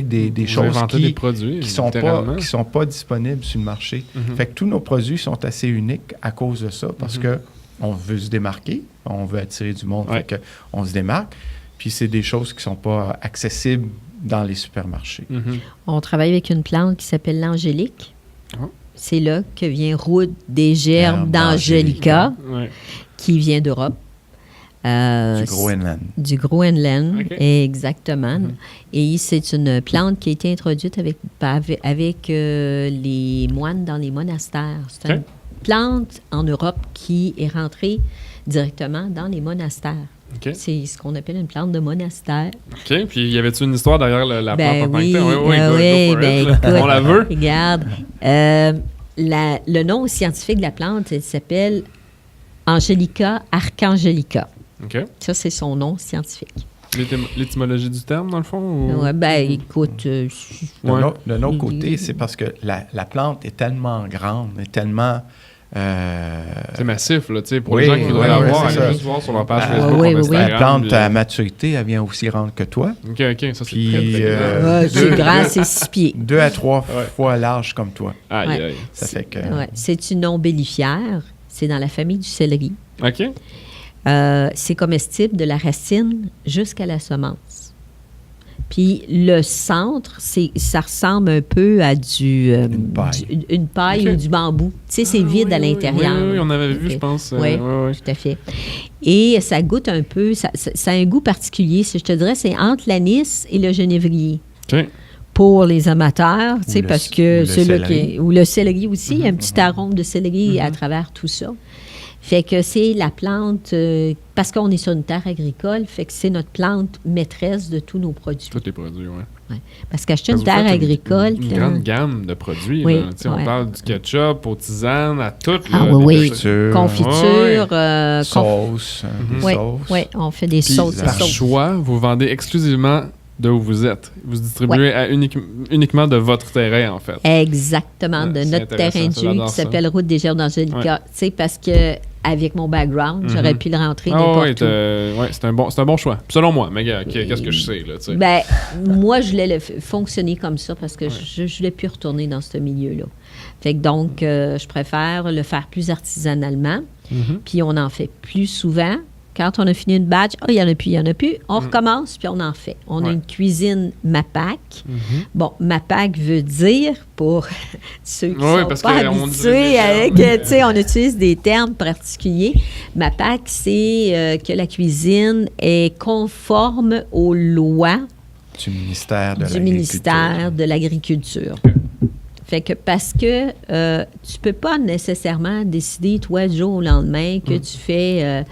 des choses qui ne sont pas disponibles sur le marché. Fait que tous nos produits sont assez uniques à cause de ça, parce qu'on veut se démarquer, on veut attirer du monde, fait qu'on se démarque. Puis, c'est des choses qui ne sont pas accessibles dans les supermarchés. On travaille avec une plante qui s'appelle l'angélique. C'est là que vient roudre des gerbes d'angélica qui vient d'Europe. Du Groenland. Du Groenland, exactement. Et c'est une plante qui a été introduite avec les moines dans les monastères. C'est une plante en Europe qui est rentrée directement dans les monastères. C'est ce qu'on appelle une plante de monastère. OK. Puis, y avait-tu une histoire derrière la plante en tant que telle? Écoute, on la veut? Regarde. Le nom scientifique de la plante, elle s'appelle Angelica archangelica. OK. Ça, c'est son nom scientifique. L'étymologie du terme, dans le fond? Oui, écoute... De notre côté, c'est parce que la plante est tellement grande, est tellement... c'est massif, là, tu sais, pour les gens qui voudraient la voir, allez juste voir sur leur page Facebook. La plante à maturité, elle vient aussi grande que toi. OK, ça, c'est très c'est grand, c'est 6 pieds. 2 à 3 fois large comme toi. Aïe. Ça fait que... C'est une ombellifère. C'est dans la famille du céleri. OK. C'est comestible de la racine jusqu'à la semence. Puis le centre, ça ressemble un peu à une paille ou du bambou. Tu sais, c'est vide à l'intérieur. Oui, on avait vu, je pense. Oui, tout à fait. Et ça goûte un peu, ça a un goût particulier. Je te dirais, c'est entre l'anis et le genévrier. OK. Pour les amateurs, tu sais, parce que c'est là ou le céleri aussi, il y a un petit arôme de céleri à travers tout ça. Fait que c'est la plante, parce qu'on est sur une terre agricole, fait que c'est notre plante maîtresse de tous nos produits. Tous les produits, oui. Ouais. Parce qu'acheter une terre agricole... Une grande gamme de produits. Oui, on parle du ketchup, aux tisanes, à tout. Confiture. Sauce. Oui, on fait des sauces. Par choix, vous vendez exclusivement de où vous êtes. Vous distribuez uniquement de votre terrain, en fait. Exactement, de notre terrain de jus qui s'appelle Route des Gerbes d'Angélica. Tu sais, parce que avec mon background, j'aurais pu le rentrer n'importe où. C'est un bon choix. Selon moi, mais qu'est-ce que je sais, là, tu sais? Moi, je voulais fonctionner comme ça parce que je voulais plus retourner dans ce milieu-là. Fait que donc, je préfère le faire plus artisanalement. Puis on en fait plus souvent. Quand on a fini une batch, il n'y en a plus. On recommence, puis on en fait. On a une cuisine MAPAC. Bon, MAPAC veut dire, pour ceux qui ne sont pas habitués, on utilise des termes particuliers. MAPAC, c'est que la cuisine est conforme aux lois du ministère de l'Agriculture. Fait que parce que tu peux pas nécessairement décider, toi, du jour au lendemain, que tu fais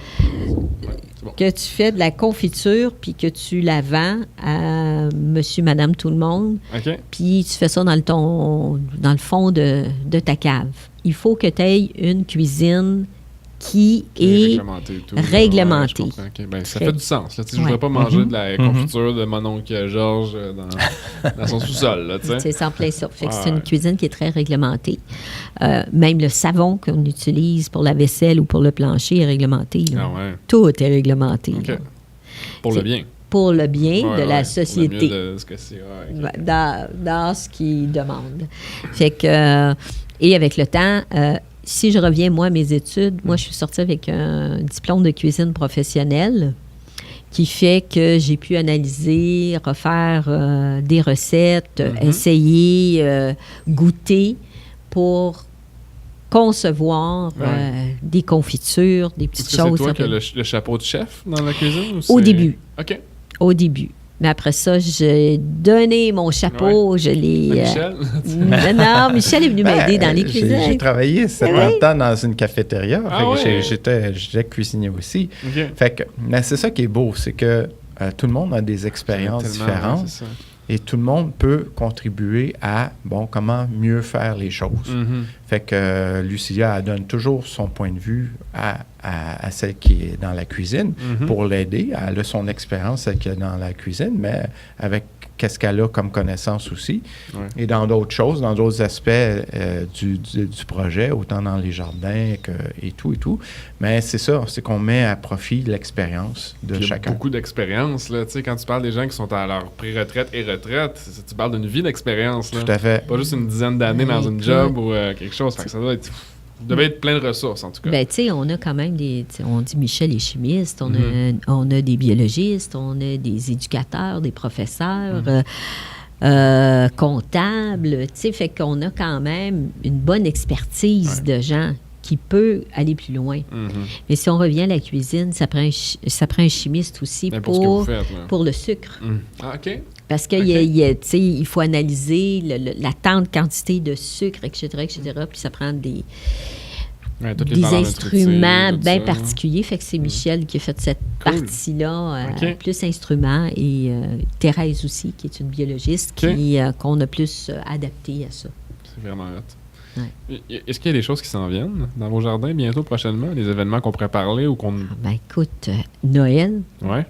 de la confiture puis que tu la vends à monsieur, madame, tout le monde. Puis tu fais ça dans le fond de ta cave. Il faut que tu aies une cuisine qui est réglementée. Ça fait du sens. Là. Je ne voudrais pas manger de la confiture de mon oncle Georges dans son sous-sol. Là, c'est en plein ça. Fait que c'est une cuisine qui est très réglementée. Même le savon qu'on utilise pour la vaisselle ou pour le plancher est réglementé. Tout est réglementé. Pour le bien. Pour le bien de la société. Pour le mieux de ce que c'est. Dans ce qu'ils demandent. Fait que... et avec le temps... si je reviens, moi, à mes études, moi, je suis sortie avec un diplôme de cuisine professionnelle qui fait que j'ai pu analyser, refaire des recettes, essayer, goûter pour concevoir des confitures, des petites choses. C'est toi qui as le chapeau de chef dans la cuisine? Au début. OK. Au début. Mais après ça, j'ai donné mon chapeau, je l'ai... Michel? Non, Michel est venu m'aider dans les cuisines. J'ai travaillé 7 ans dans une cafétéria. J'étais cuisinier aussi. Okay. Fait que, mais c'est ça qui est beau, c'est que tout le monde a des expériences différentes. C'est ça. Et tout le monde peut contribuer à, comment mieux faire les choses. Fait que Lucia, elle donne toujours son point de vue à celle qui est dans la cuisine pour l'aider. Elle a son expérience, celle qui est dans la cuisine, mais avec qu'est-ce qu'elle a comme connaissance aussi. Ouais. Et dans d'autres choses, dans d'autres aspects du projet, autant dans les jardins et tout. Mais c'est ça, c'est qu'on met à profit l'expérience de chacun. Il y a beaucoup d'expérience, là. Tu sais, quand tu parles des gens qui sont à leur pré-retraite et retraite, tu parles d'une vie d'expérience, là. Tout à fait. Pas juste une dizaine d'années dans une job ou quelque chose. Fait que ça doit être... devait être plein de ressources, en tout cas. Bien, tu sais, on a quand même on dit Michel est chimiste, on a des biologistes, on a des éducateurs, des professeurs, comptables, tu sais, fait qu'on a quand même une bonne expertise de gens qui peut aller plus loin. Mais si on revient à la cuisine, ça prend un chimiste aussi pour le sucre. Ah, OK. Parce qu'il faut analyser la tendre quantité de sucre, etc. Puis ça prend des instruments bien particuliers. Fait que c'est Michel qui a fait cette partie-là, plus instruments, et Thérèse aussi, qui est une biologiste, qu'on a plus adapté à ça. C'est vraiment hot. Ouais. Est-ce qu'il y a des choses qui s'en viennent dans vos jardins bientôt, prochainement? Des événements qu'on pourrait parler ou qu'on... écoute, Noël. Ouais.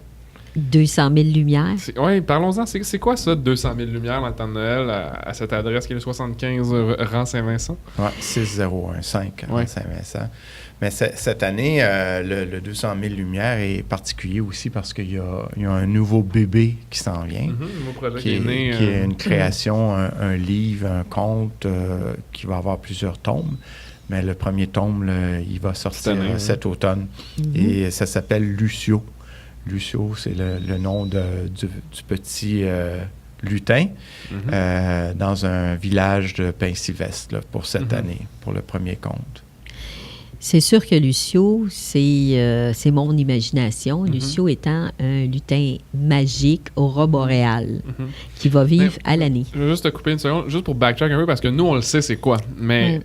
200 000 lumières. Oui, parlons-en. C'est quoi ça, 200 000 lumières dans le temps de Noël à cette adresse qui est le 75 rang Saint-Vincent? Oui, 6015 rang Saint-Vincent. Mais cette année, le 200 000 lumières est particulier aussi parce qu'il y a un nouveau bébé qui s'en vient. Un nouveau projet qui est né. Qui est une création, un livre, un conte qui va avoir plusieurs tomes. Mais le premier tome, il va sortir cet automne. Et ça s'appelle Lucio. Lucio, c'est le nom du petit lutin dans un village de Pain-Sylvestre pour cette année, pour le premier conte. C'est sûr que Lucio, c'est mon imagination. Lucio étant un lutin magique, aurore boréale, qui va vivre à l'année. Je vais juste te couper une seconde, juste pour backtrack un peu, parce que nous, on le sait, c'est quoi. Mais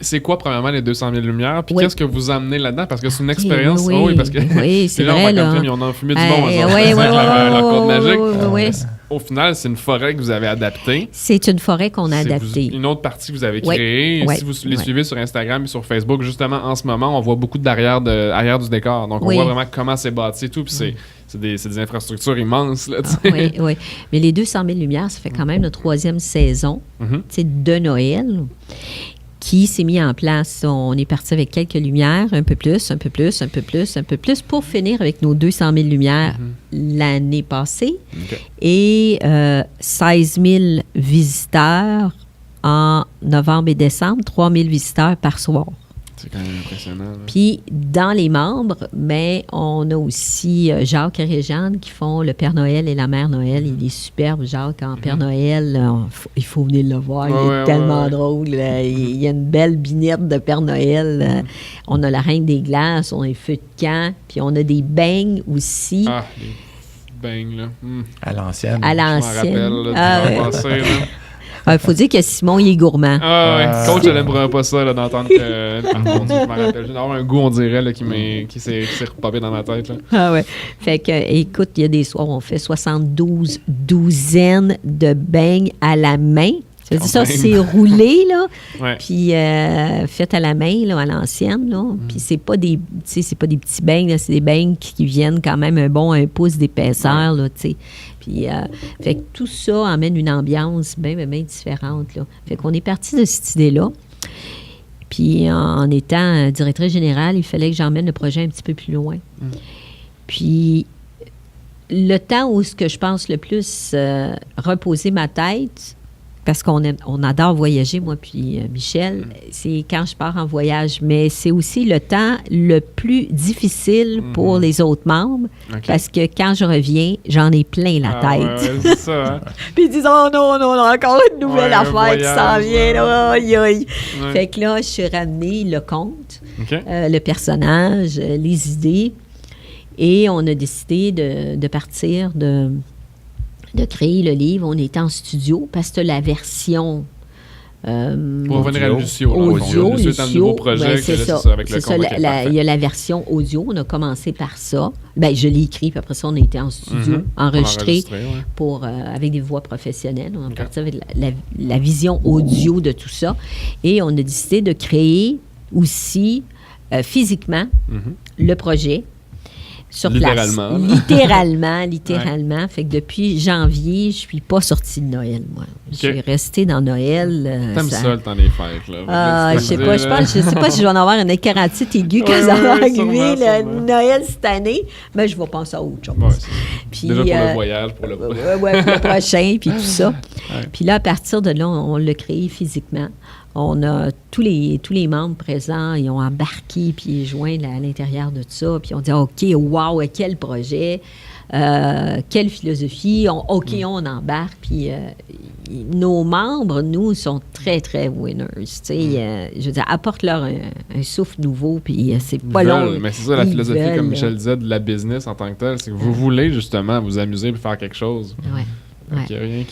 c'est quoi, premièrement, les 200 000 lumières? Puis qu'est-ce que vous amenez là-dedans? Parce que c'est une expérience. Parce que c'est vrai, là. Ils en ont fumé du bon. Leur code magique. Au final, c'est une forêt que vous avez adaptée. C'est une forêt qu'on a adaptée. Une autre partie que vous avez créée. Si vous les suivez sur Instagram et sur Facebook, justement, en ce moment, on voit beaucoup d'arrière du décor. Donc, on voit vraiment comment c'est bâti et tout. Puis c'est des infrastructures immenses. Là, oui. Mais les 200 000 lumières, ça fait quand même notre 3e saison de Noël qui s'est mis en place. On est parti avec quelques lumières, un peu plus, pour finir avec nos 200 000 lumières l'année passée. Et 16 000 visiteurs en novembre et décembre, 3 000 visiteurs par soir. C'est quand même impressionnant. Puis, dans les membres, on a aussi Jacques et Réjeanne qui font le Père Noël et la Mère Noël. Il est superbe, Jacques, en Père Noël. Il faut venir le voir. Il est tellement drôle. Il y a une belle binette de Père Noël. On a la Reine des Glaces, on a les feux de camp, puis on a des beignes aussi. Ah, des beignes, là. À l'ancienne. À l'ancienne. Je m'en rappelle, il faut dire que Simon, il est gourmand. Coach, je n'aimerais pas ça, d'entendre que... je m'en rappelle. J'ai d'avoir un goût, on dirait, là, qui s'est repopé dans ma tête. Là. Ah ouais. Fait que, écoute, il y a des soirs où on fait 72 douzaines de beignes à la main. Ça, c'est roulé, là, puis fait à la main, là, à l'ancienne, là. Puis c'est pas des petits beignes, là, c'est des beignes qui viennent quand même un pouce d'épaisseur, là, tu sais. Puis, fait que tout ça emmène une ambiance bien différente, là. Fait qu'on est parti de cette idée-là. Puis, en étant directrice générale, il fallait que j'emmène le projet un petit peu plus loin. Puis, le temps où ce que je pense le plus reposer ma tête... parce qu'on adore voyager, moi puis Michel, c'est quand je pars en voyage. Mais c'est aussi le temps le plus difficile pour les autres membres, parce que quand je reviens, j'en ai plein la tête. Ouais, c'est ça, hein? Puis ils disent « Oh non, on a encore une nouvelle affaire qui s'en vient. Là. Aïe, aïe. » Fait que là, je suis ramenée le conte, le personnage, les idées, et on a décidé de partir de créer le livre. On était en studio parce que la version pour revenir à Lucio. Audio. Lucio, c'est un nouveau projet. C'est ça. Avec le il y a la version audio. On a commencé par ça. Ben, je l'ai écrit, puis après ça, on a été en studio, enregistré avec des voix professionnelles. On a parti avec la vision audio de tout ça. Et on a décidé de créer aussi physiquement le projet. Sur place. Littéralement. Fait que depuis janvier, je suis pas sortie de Noël, moi. Je suis restée dans Noël. T'aimes ça, le temps des fêtes, là? Je sais pas si je vais en avoir une écaratite aiguë quand ça va arriver, Noël cette année, mais je vais penser à autre chose. Puis, déjà pour le voyage, pour le pour le prochain, puis tout ça. Puis là, à partir de là, on l'a créé physiquement. On a tous les membres présents, ils ont embarqué puis joints à l'intérieur de ça. Puis on dit OK, wow, quel projet, quelle philosophie. On embarque. Puis nos membres, nous, sont très, très winners. Je veux dire, apporte-leur un souffle nouveau. Puis c'est pas long. Mais c'est ça la philosophie, comme Michel disait, de la business en tant que telle. C'est que vous voulez justement vous amuser et faire quelque chose. Oui.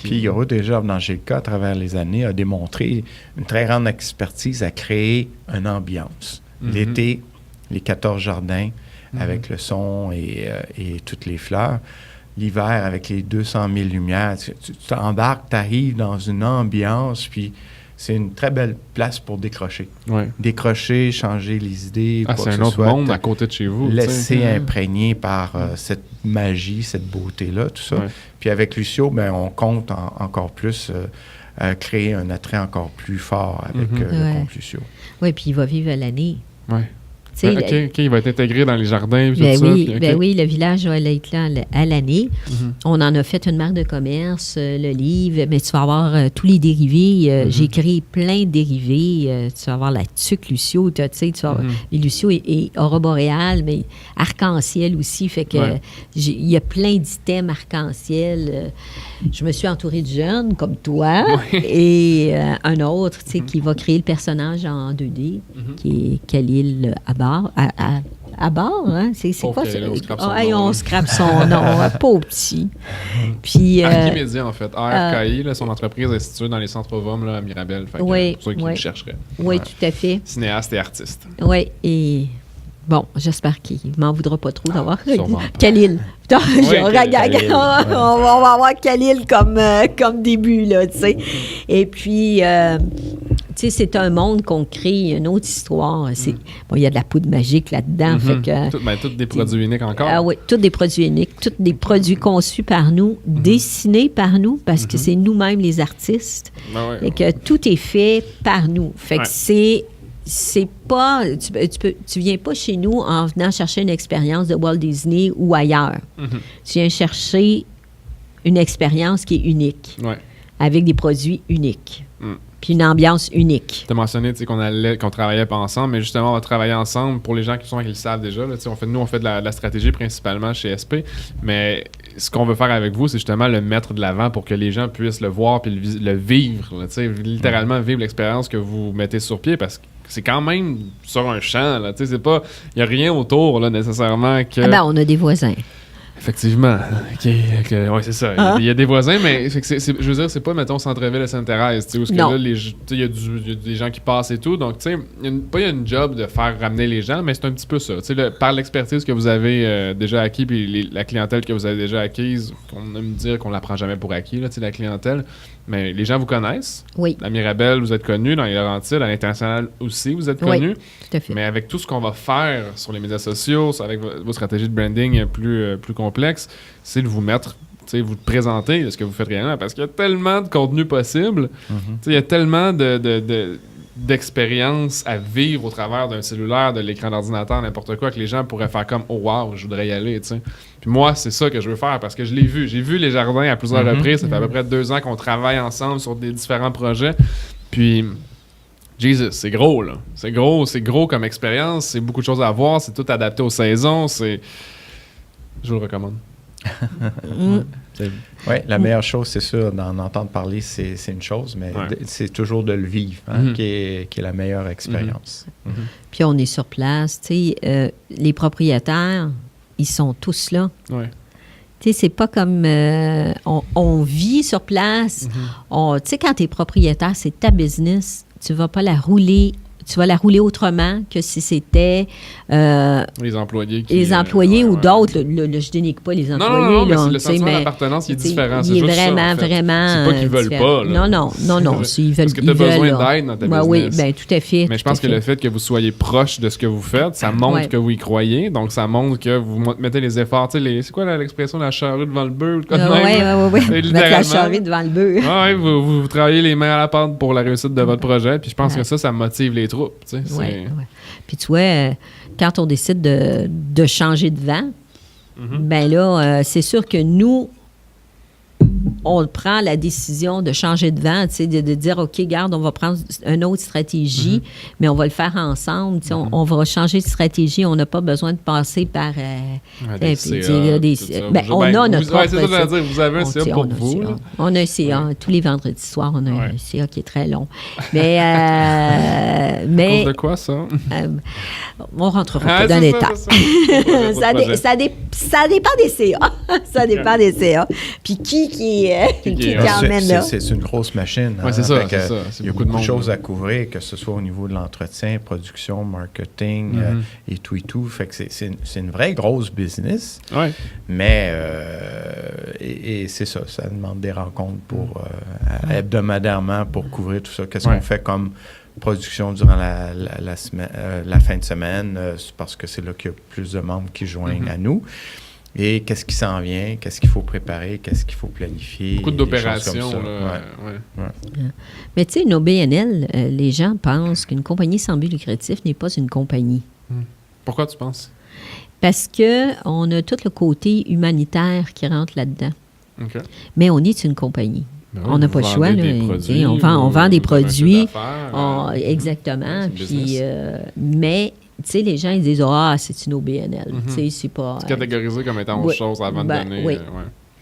Puis Yoro, déjà, dans GLK, à travers les années, a démontré une très grande expertise à créer une ambiance. L'été, les 14 jardins, avec le son et toutes les fleurs. L'hiver, avec les 200 000 lumières. Tu t'embarques, tu arrives dans une ambiance, puis c'est une très belle place pour décrocher. Décrocher, changer les idées. C'est un autre monde à côté de chez vous. Laisser imprégner par cette magie, cette beauté-là, tout ça. Puis avec Lucio, on compte encore plus créer un attrait encore plus fort avec le conte Lucio. Oui, puis il va vivre à l'année. Oui. Il va être intégré dans les jardins. Oui, le village va être là à l'année. On en a fait une marque de commerce, le livre, mais tu vas avoir tous les dérivés. J'ai créé plein de dérivés. Tu vas avoir la tuque Lucio, tu vas avoir Lucio et aurore boréale, mais arc-en-ciel aussi. Fait que il y a plein d'items arc-en-ciel. Je me suis entourée de jeunes comme toi et un autre qui va créer le personnage en 2D, qui est Khalil Abbar. À bord, hein? C'est quoi ça? On scrape son nom, pauvre petit. Puis, Archimédia, en fait. ARKI, son entreprise est située dans les centres-villes à Mirabel. Fait pour ceux qui le chercheraient. Oui, tout à fait. Cinéaste et artiste. Oui, et bon, j'espère qu'il ne m'en voudra pas trop d'avoir Khalil. On va avoir Khalil comme début, là, tu sais. Et puis... c'est un monde qu'on crée, une autre histoire. Il y a de la poudre magique là-dedans. Tous des produits uniques encore. Ah oui, tous des produits uniques, tous des produits conçus par nous, dessinés par nous, parce que c'est nous-mêmes les artistes. Et que tout est fait par nous. Fait que c'est pas... Tu viens pas chez nous en venant chercher une expérience de Walt Disney ou ailleurs. Tu viens chercher une expérience qui est unique, avec des produits uniques. Puis une ambiance unique. Tu as mentionné qu'on travaillait pas ensemble, mais justement, on va travailler ensemble pour les gens qui le savent déjà. Là, on fait de la stratégie principalement chez SP, mais ce qu'on veut faire avec vous, c'est justement le mettre de l'avant pour que les gens puissent le voir puis le vivre. Là, littéralement vivre l'expérience que vous mettez sur pied, parce que c'est quand même sur un champ. Il n'y a rien autour là, nécessairement que... on a des voisins. Effectivement. Oui, c'est ça. Il y a des voisins, mais je veux dire, c'est pas, mettons, centre-ville à Sainte-Thérèse, où là, il y a des gens qui passent et tout. Donc, il y a une job de faire ramener les gens, mais c'est un petit peu ça. Par l'expertise que vous avez déjà acquis, puis la clientèle que vous avez déjà acquise, on aime dire qu'on la prend jamais pour acquis, là, la clientèle. Mais les gens vous connaissent. Oui. À Mirabel, vous êtes connu. Dans les Laurentides, à l'international aussi, vous êtes connu. Oui, tout à fait. Mais avec tout ce qu'on va faire sur les médias sociaux, avec vos stratégies de branding plus complexes, c'est de vous mettre, vous présenter de ce que vous faites réellement. Parce qu'il y a tellement de contenu possible. Il y a tellement de d'expérience à vivre au travers d'un cellulaire, de l'écran d'ordinateur, n'importe quoi, que les gens pourraient faire comme « Oh wow, je voudrais y aller », tu sais. Puis moi, c'est ça que je veux faire parce que je l'ai vu. J'ai vu les jardins à plusieurs reprises. Ça fait à peu près 2 ans qu'on travaille ensemble sur des différents projets. Puis, Jesus, c'est gros, là. C'est gros comme expérience. C'est beaucoup de choses à voir. C'est tout adapté aux saisons. Je vous le recommande. Oui, la meilleure chose, c'est sûr, d'en entendre parler, c'est une chose, mais c'est toujours de le vivre qui est la meilleure expérience. Puis on est sur place, tu sais, les propriétaires, ils sont tous là. Ouais. Tu sais, c'est pas comme on vit sur place. Tu sais, quand tu es propriétaire, c'est ta business. Tu vas pas la rouler. Tu vas la rouler autrement que si c'était... les employés. Ou d'autres. Je dénigre pas les employés. Non, mais c'est le sentiment d'appartenance qui est différent. Il est vraiment, vraiment... C'est pas qu'ils veulent pas. Là. Non. S'ils veulent, parce que tu as besoin d'aide dans ta business. Oui, bien, tout à fait. Mais je pense que le fait que vous soyez proche de ce que vous faites, ça montre que vous y croyez. Donc, ça montre que vous mettez les efforts. Tu sais, c'est quoi l'expression, la charrue devant le bœuf? Oui. Mettre la charrue devant le bœuf. Oui, vous travaillez les mains à la pâte pour la réussite de votre projet. Puis je pense que ça motive les troupes. Oui. Puis tu vois, quand on décide de changer de vent, ben là, c'est sûr que nous, on prend la décision de changer de vent, de dire, OK, garde, on va prendre une autre stratégie, mais on va le faire ensemble. On va changer de stratégie. On n'a pas besoin de passer par... des CA, on a notre propre... c'est ça que je veux dire. Vous avez un CA pour vous. On a un CA. Tous les vendredis soirs, on a un CA qui est très long. Mais... à cause de quoi, ça? On rentrera pas dans l'état. Ça dépend des CA. Ça dépend des CA. Puis qui emmène là? C'est une grosse machine. Oui, c'est ça. Il y a beaucoup de choses à couvrir, que ce soit au niveau de l'entretien, production, marketing et tout. Fait que c'est une vraie grosse business. Ouais. Mais et c'est ça. Ça demande des rencontres hebdomadairement pour couvrir tout ça. Qu'est-ce qu'on fait comme production durant la fin de semaine, parce que c'est là qu'il y a plus de membres qui joignent à nous. Et qu'est-ce qui s'en vient, qu'est-ce qu'il faut préparer, qu'est-ce qu'il faut planifier. Beaucoup d'opérations. Mais tu sais, une OBNL, les gens pensent qu'une compagnie sans but lucratif n'est pas une compagnie. Pourquoi tu penses? Parce qu'on a tout le côté humanitaire qui rentre là-dedans. Okay. Mais on est une compagnie. Ben on n'a pas le choix. Là. On vend des produits. Exactement. Puis, mais... Tu sais, les gens, ils disent « Ah, c'est une OBNL. Tu sais, c'est pas... C'est catégorisé comme étant autre chose avant de donner... Oui.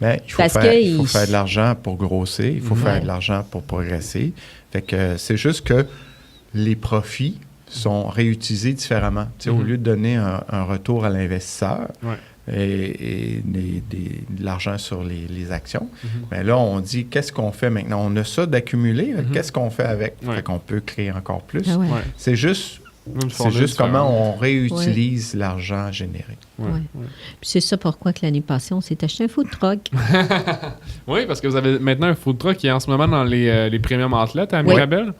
Mais il faut faire de l'argent pour grossir. Il faut faire de l'argent pour progresser. Fait que c'est juste que les profits sont réutilisés différemment. Tu sais, au lieu de donner un retour à l'investisseur et de l'argent sur les actions, mais là, on dit « Qu'est-ce qu'on fait maintenant? On a ça d'accumuler. Qu'est-ce qu'on fait avec? » Fait qu'on peut créer encore plus. C'est juste... C'est juste comment on réutilise l'argent généré. Puis c'est ça pourquoi que l'année passée, on s'est acheté un food truck. Oui, parce que vous avez maintenant un food truck qui est en ce moment dans les premium outlets à Mirabel.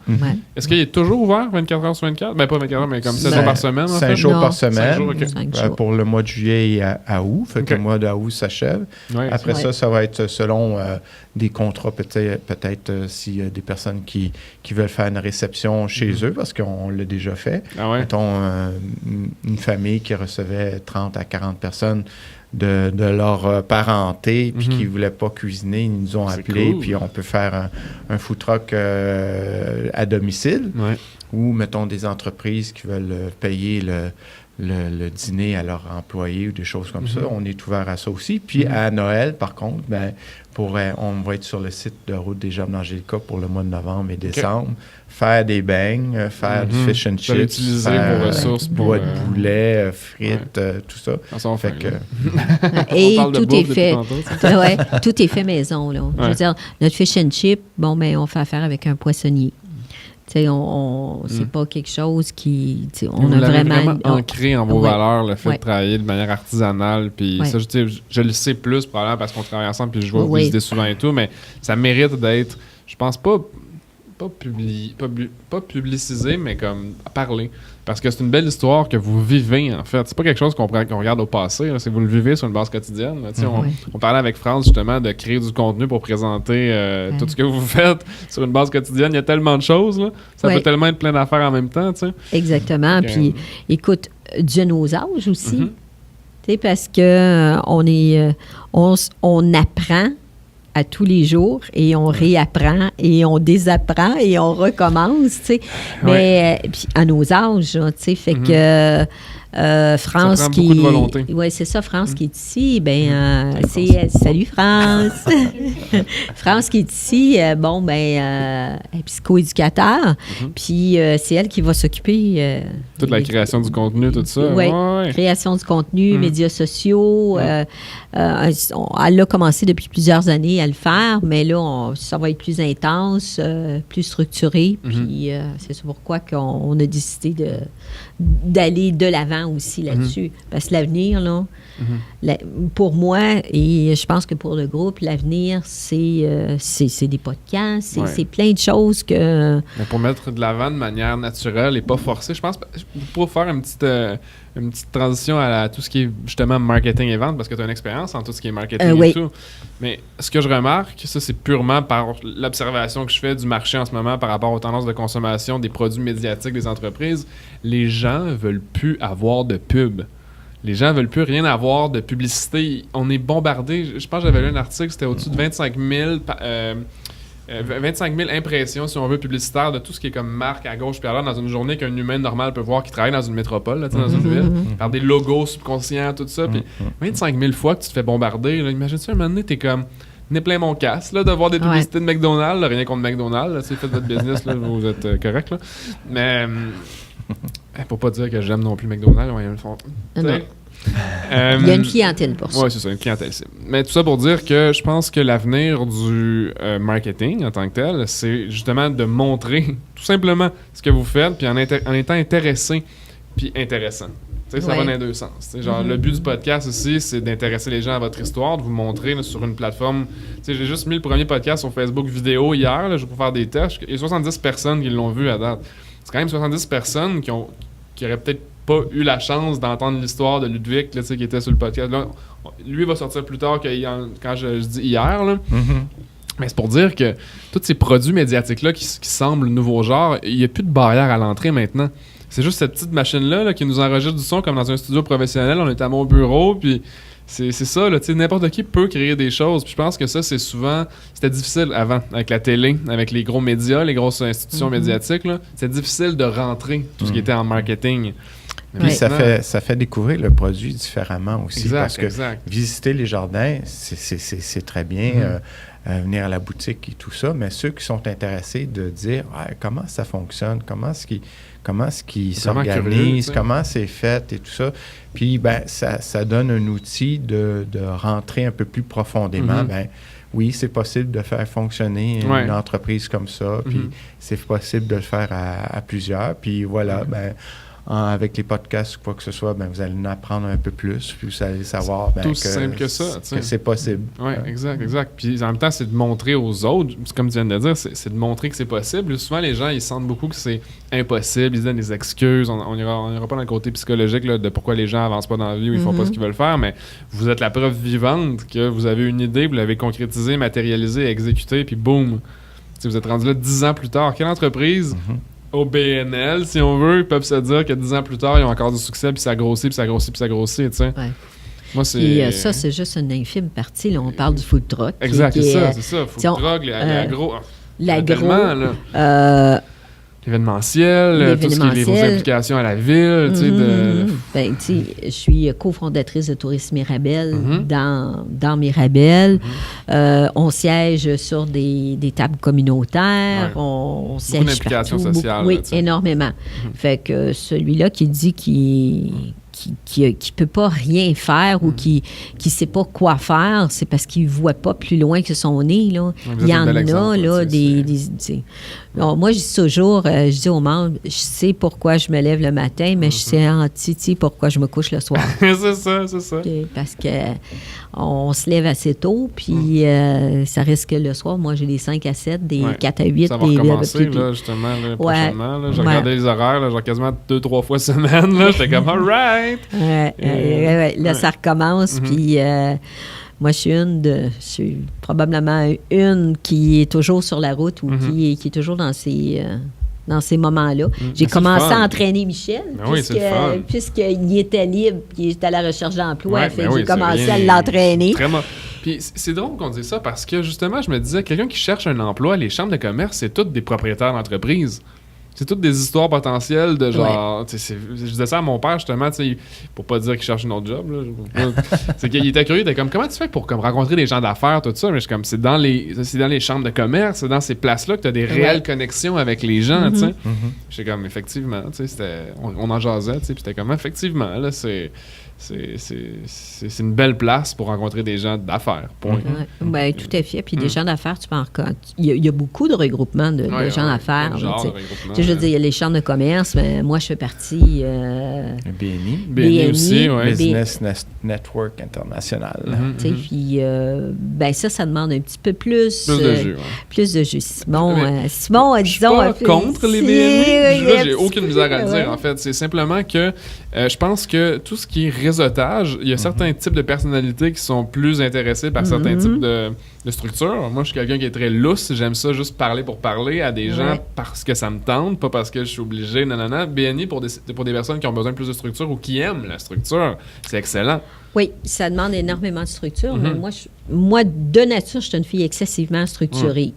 Est-ce qu'il est toujours ouvert 24 heures sur 24? Ben pas 24 heures, mais comme 7 jours par semaine. 5 jours par semaine. 5 jours. Pour le mois de juillet et à août. Fait que le mois d'août s'achève. Après ça va être selon des contrats, peut-être s'il y a des personnes qui veulent faire une réception chez eux, parce qu'on l'a déjà fait. Mettons une famille qui recevait 30 à 40 personnes de leur parenté, puis qui ne voulaient pas cuisiner, ils nous ont appelés, puis on peut faire un food truck à domicile, ou mettons des entreprises qui veulent payer le dîner à leurs employés ou des choses comme ça. On est ouvert à ça aussi. Puis à Noël, par contre, on va être sur le site de Route des Jambes d'Angélica pour le mois de novembre et décembre. Faire des beignes, faire du fish and chips, utiliser vos ressources pour bois de poulet, frites, tout ça. Fait que... Et tout est fait. Tout est fait maison. Là. Je veux dire, notre fish and chip, on fait affaire avec un poissonnier. C'est pas quelque chose qui... On a vraiment ancré en vos valeurs, le fait de travailler de manière artisanale. Puis ça, je le sais plus probablement parce qu'on travaille ensemble puis je vois vous visiter souvent et tout, mais ça mérite d'être, je pense pas pas publiciser, mais comme parler. Parce que c'est une belle histoire que vous vivez, en fait. C'est pas quelque chose qu'on regarde au passé, là, c'est que vous le vivez sur une base quotidienne. On parlait avec France, justement, de créer du contenu pour présenter tout ce que vous faites sur une base quotidienne. Il y a tellement de choses, là. Ça peut tellement être plein d'affaires en même temps, tu sais. Exactement. Puis, écoute, Dieu nos âges aussi. Tu sais, parce que on apprend à tous les jours et on réapprend et on désapprend et on recommence, tu sais. Mais puis à nos âges, tu sais, fait que France ça prend beaucoup de volonté. Oui, c'est ça, France qui est ici, c'est salut France. France qui est ici, elle est psychoéducateur, puis c'est elle qui va s'occuper toute la création du contenu, tout ça. Oui, création du contenu, médias sociaux. Elle a commencé depuis plusieurs années à le faire, mais là, ça va être plus intense, plus structuré. Puis c'est ça pourquoi on a décidé d'aller de l'avant aussi là-dessus. Parce que l'avenir, là, pour moi, et je pense que pour le groupe, l'avenir, c'est des podcasts, c'est plein de choses que... Mais pour mettre de l'avant de manière naturelle et pas forcée, je pense, pour faire une petite transition à tout ce qui est justement marketing et vente, parce que tu as une expérience en tout ce qui est marketing et tout. Mais ce que je remarque, ça c'est purement par l'observation que je fais du marché en ce moment par rapport aux tendances de consommation des produits médiatiques des entreprises, les gens veulent plus avoir de pub. Les gens veulent plus rien avoir de publicité. On est bombardé. Je pense que j'avais lu un article, c'était au-dessus de 25 000 impressions, si on veut, publicitaires de tout ce qui est comme marque à gauche puis à droite dans une journée qu'un humain normal peut voir qui travaille dans une métropole, là, dans une ville, par des logos subconscients, tout ça. Puis 25 000 fois que tu te fais bombarder, imagine-tu, un moment donné, t'es comme... N'est plein mon casse, là, de voir des publicités de McDonald's, là, rien contre McDonald's, là, si faites votre business, là, vous êtes correct, là. Mais, pour pas dire que j'aime non plus McDonald's, ils le font. Il y a une clientèle pour ça. Oui, c'est ça, une clientèle cible. Mais tout ça pour dire que je pense que l'avenir du marketing en tant que tel, c'est justement de montrer tout simplement ce que vous faites, puis en étant intéressé, puis intéressant. Ça va dans les deux sens. Genre, le but du podcast aussi, c'est d'intéresser les gens à votre histoire, de vous montrer là, sur une plateforme. J'ai juste mis le premier podcast sur Facebook vidéo hier, là, je vais pour faire des tests. Il y a 70 personnes qui l'ont vu à date. C'est quand même 70 personnes qui auraient peut-être pas eu la chance d'entendre l'histoire de Ludwig là, qui était sur le podcast. Là, lui va sortir plus tard que quand je dis hier. Là. Mais c'est pour dire que tous ces produits médiatiques-là qui semblent nouveau genre, il n'y a plus de barrière à l'entrée maintenant. C'est juste cette petite machine-là là, qui nous enregistre du son comme dans un studio professionnel. On est à mon bureau, puis c'est ça. Là, n'importe qui peut créer des choses. Puis je pense que ça, c'était difficile avant, avec la télé, avec les gros médias, les grosses institutions médiatiques. Là. C'est difficile de rentrer tout ce qui était en marketing. Puis ça fait découvrir le produit différemment aussi. Parce que visiter les jardins, c'est très bien. Venir à la boutique et tout ça, mais ceux qui sont intéressés de dire comment ça fonctionne, comment est-ce qu'ils s'organisent, comment c'est fait et tout ça. Puis, ça donne un outil de rentrer un peu plus profondément. Oui, c'est possible de faire fonctionner une entreprise comme ça, puis c'est possible de le faire à plusieurs. Puis voilà, avec les podcasts ou quoi que ce soit, vous allez en apprendre un peu plus, puis vous allez savoir que simple que c'est possible. Oui, exact. Puis en même temps, c'est de montrer aux autres, comme tu viens de dire, c'est de montrer que c'est possible. Souvent, les gens, ils sentent beaucoup que c'est impossible, ils donnent des excuses. On n'ira pas dans le côté psychologique là, de pourquoi les gens n'avancent pas dans la vie ou ils font pas ce qu'ils veulent faire, mais vous êtes la preuve vivante que vous avez une idée, vous l'avez concrétisée, matérialisée, exécutée, puis boum! Vous êtes rendu là 10 ans plus tard. Quelle entreprise... au BNL, si on veut, ils peuvent se dire que 10 ans plus tard, ils ont encore du succès, puis ça grossit, puis ça grossit, puis ça grossit, tu sais. Moi, et ça, c'est juste une infime partie. Là, on parle du food truck. Exact, c'est ça. Food truck, l'agro. L'agro. L'événementiel, tout ce qui est vos implications à la ville. Je suis cofondatrice de Tourisme Mirabel dans Mirabel. On siège sur des tables communautaires. On siège d'implications sociales. Oui, énormément. Fait que celui-là qui dit qu'il qui peut pas rien faire ou qui sait pas quoi faire, c'est parce qu'il voit pas plus loin que son nez, là. Il y en a, là, Alors, moi, je dis toujours, je dis aux membres, je sais pourquoi je me lève le matin, mais je sais en titi pourquoi je me couche le soir. c'est ça. Parce que on se lève assez tôt, puis ça risque le soir. Moi, j'ai des 5 à 7, des 4 à 8. Ça va recommencer, là, justement, là, prochainement. Là. J'ai regardé les horaires, là, genre quasiment 2-3 fois semaine. Là. J'étais comme, all right! Là, ça recommence, puis... moi, je suis probablement une qui est toujours sur la route ou qui est toujours dans ces moments-là. J'ai commencé à entraîner Michel, puisqu'il était libre et il était à la recherche d'emploi. J'ai commencé à l'entraîner. Puis c'est drôle qu'on dise ça parce que, justement, je me disais, quelqu'un qui cherche un emploi, les chambres de commerce, c'est toutes des propriétaires d'entreprises. C'est toutes des histoires potentielles de genre... Je disais ça à mon père, justement, pour pas dire qu'il cherche un autre job. Là, c'est qu'il était curieux, il était comme, comment tu fais pour rencontrer des gens d'affaires, tout ça? Mais je suis comme, c'est dans les chambres de commerce, c'est dans ces places-là que tu as des réelles connexions avec les gens, tu sais. J'étais comme, effectivement, tu sais, on en jasait, tu sais, puis c'était comme, effectivement, là, c'est une belle place pour rencontrer des gens d'affaires. Point. Ben, tout à fait. Puis des gens d'affaires, tu peux il y a beaucoup de regroupements de gens d'affaires. Je veux dire, il y a les chambres de commerce, mais moi, je fais partie... BNI aussi, oui. Business Network International. Puis, ça demande un petit peu plus de jus. Plus de jus. Simon, disons... Je suis pas contre les BNI. Là, j'ai aucune misère à le dire, en fait. C'est simplement que je pense que tout ce qui est réseautage, il y a certains types de personnalités qui sont plus intéressés par certains types de structures. Moi, je suis quelqu'un qui est très lousse. J'aime ça juste parler pour parler à des gens parce que ça me tente, pas parce que je suis obligé. BNI, pour des personnes qui ont besoin de plus de structure ou qui aiment la structure, c'est excellent. Oui, ça demande énormément de structure, mais moi, de nature, je suis une fille excessivement structurée.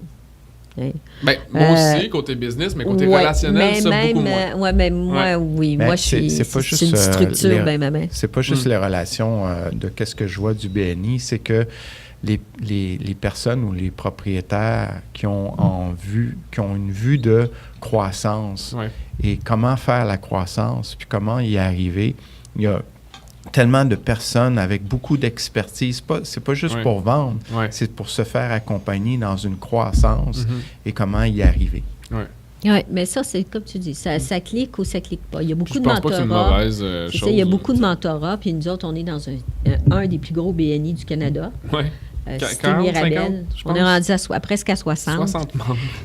Moi aussi, côté business, mais côté relationnel, beaucoup moins. Moi, je suis une structure, c'est pas juste les relations de qu'est-ce que je vois du BNI, c'est que les personnes ou les propriétaires qui ont une vue de croissance et comment faire la croissance, puis comment y arriver. Il y a tellement de personnes avec beaucoup d'expertise. C'est pas juste pour vendre, c'est pour se faire accompagner dans une croissance et comment y arriver. Oui, mais ça, c'est comme tu dis, ça clique ou ça clique pas. Il y a beaucoup de mentorat. Je pense pas que c'est une mauvaise chose. Il y a beaucoup de mentorat, puis nous autres, on est dans un des plus gros BNI du Canada. Oui. Mirabel. On est rendu presque à 60.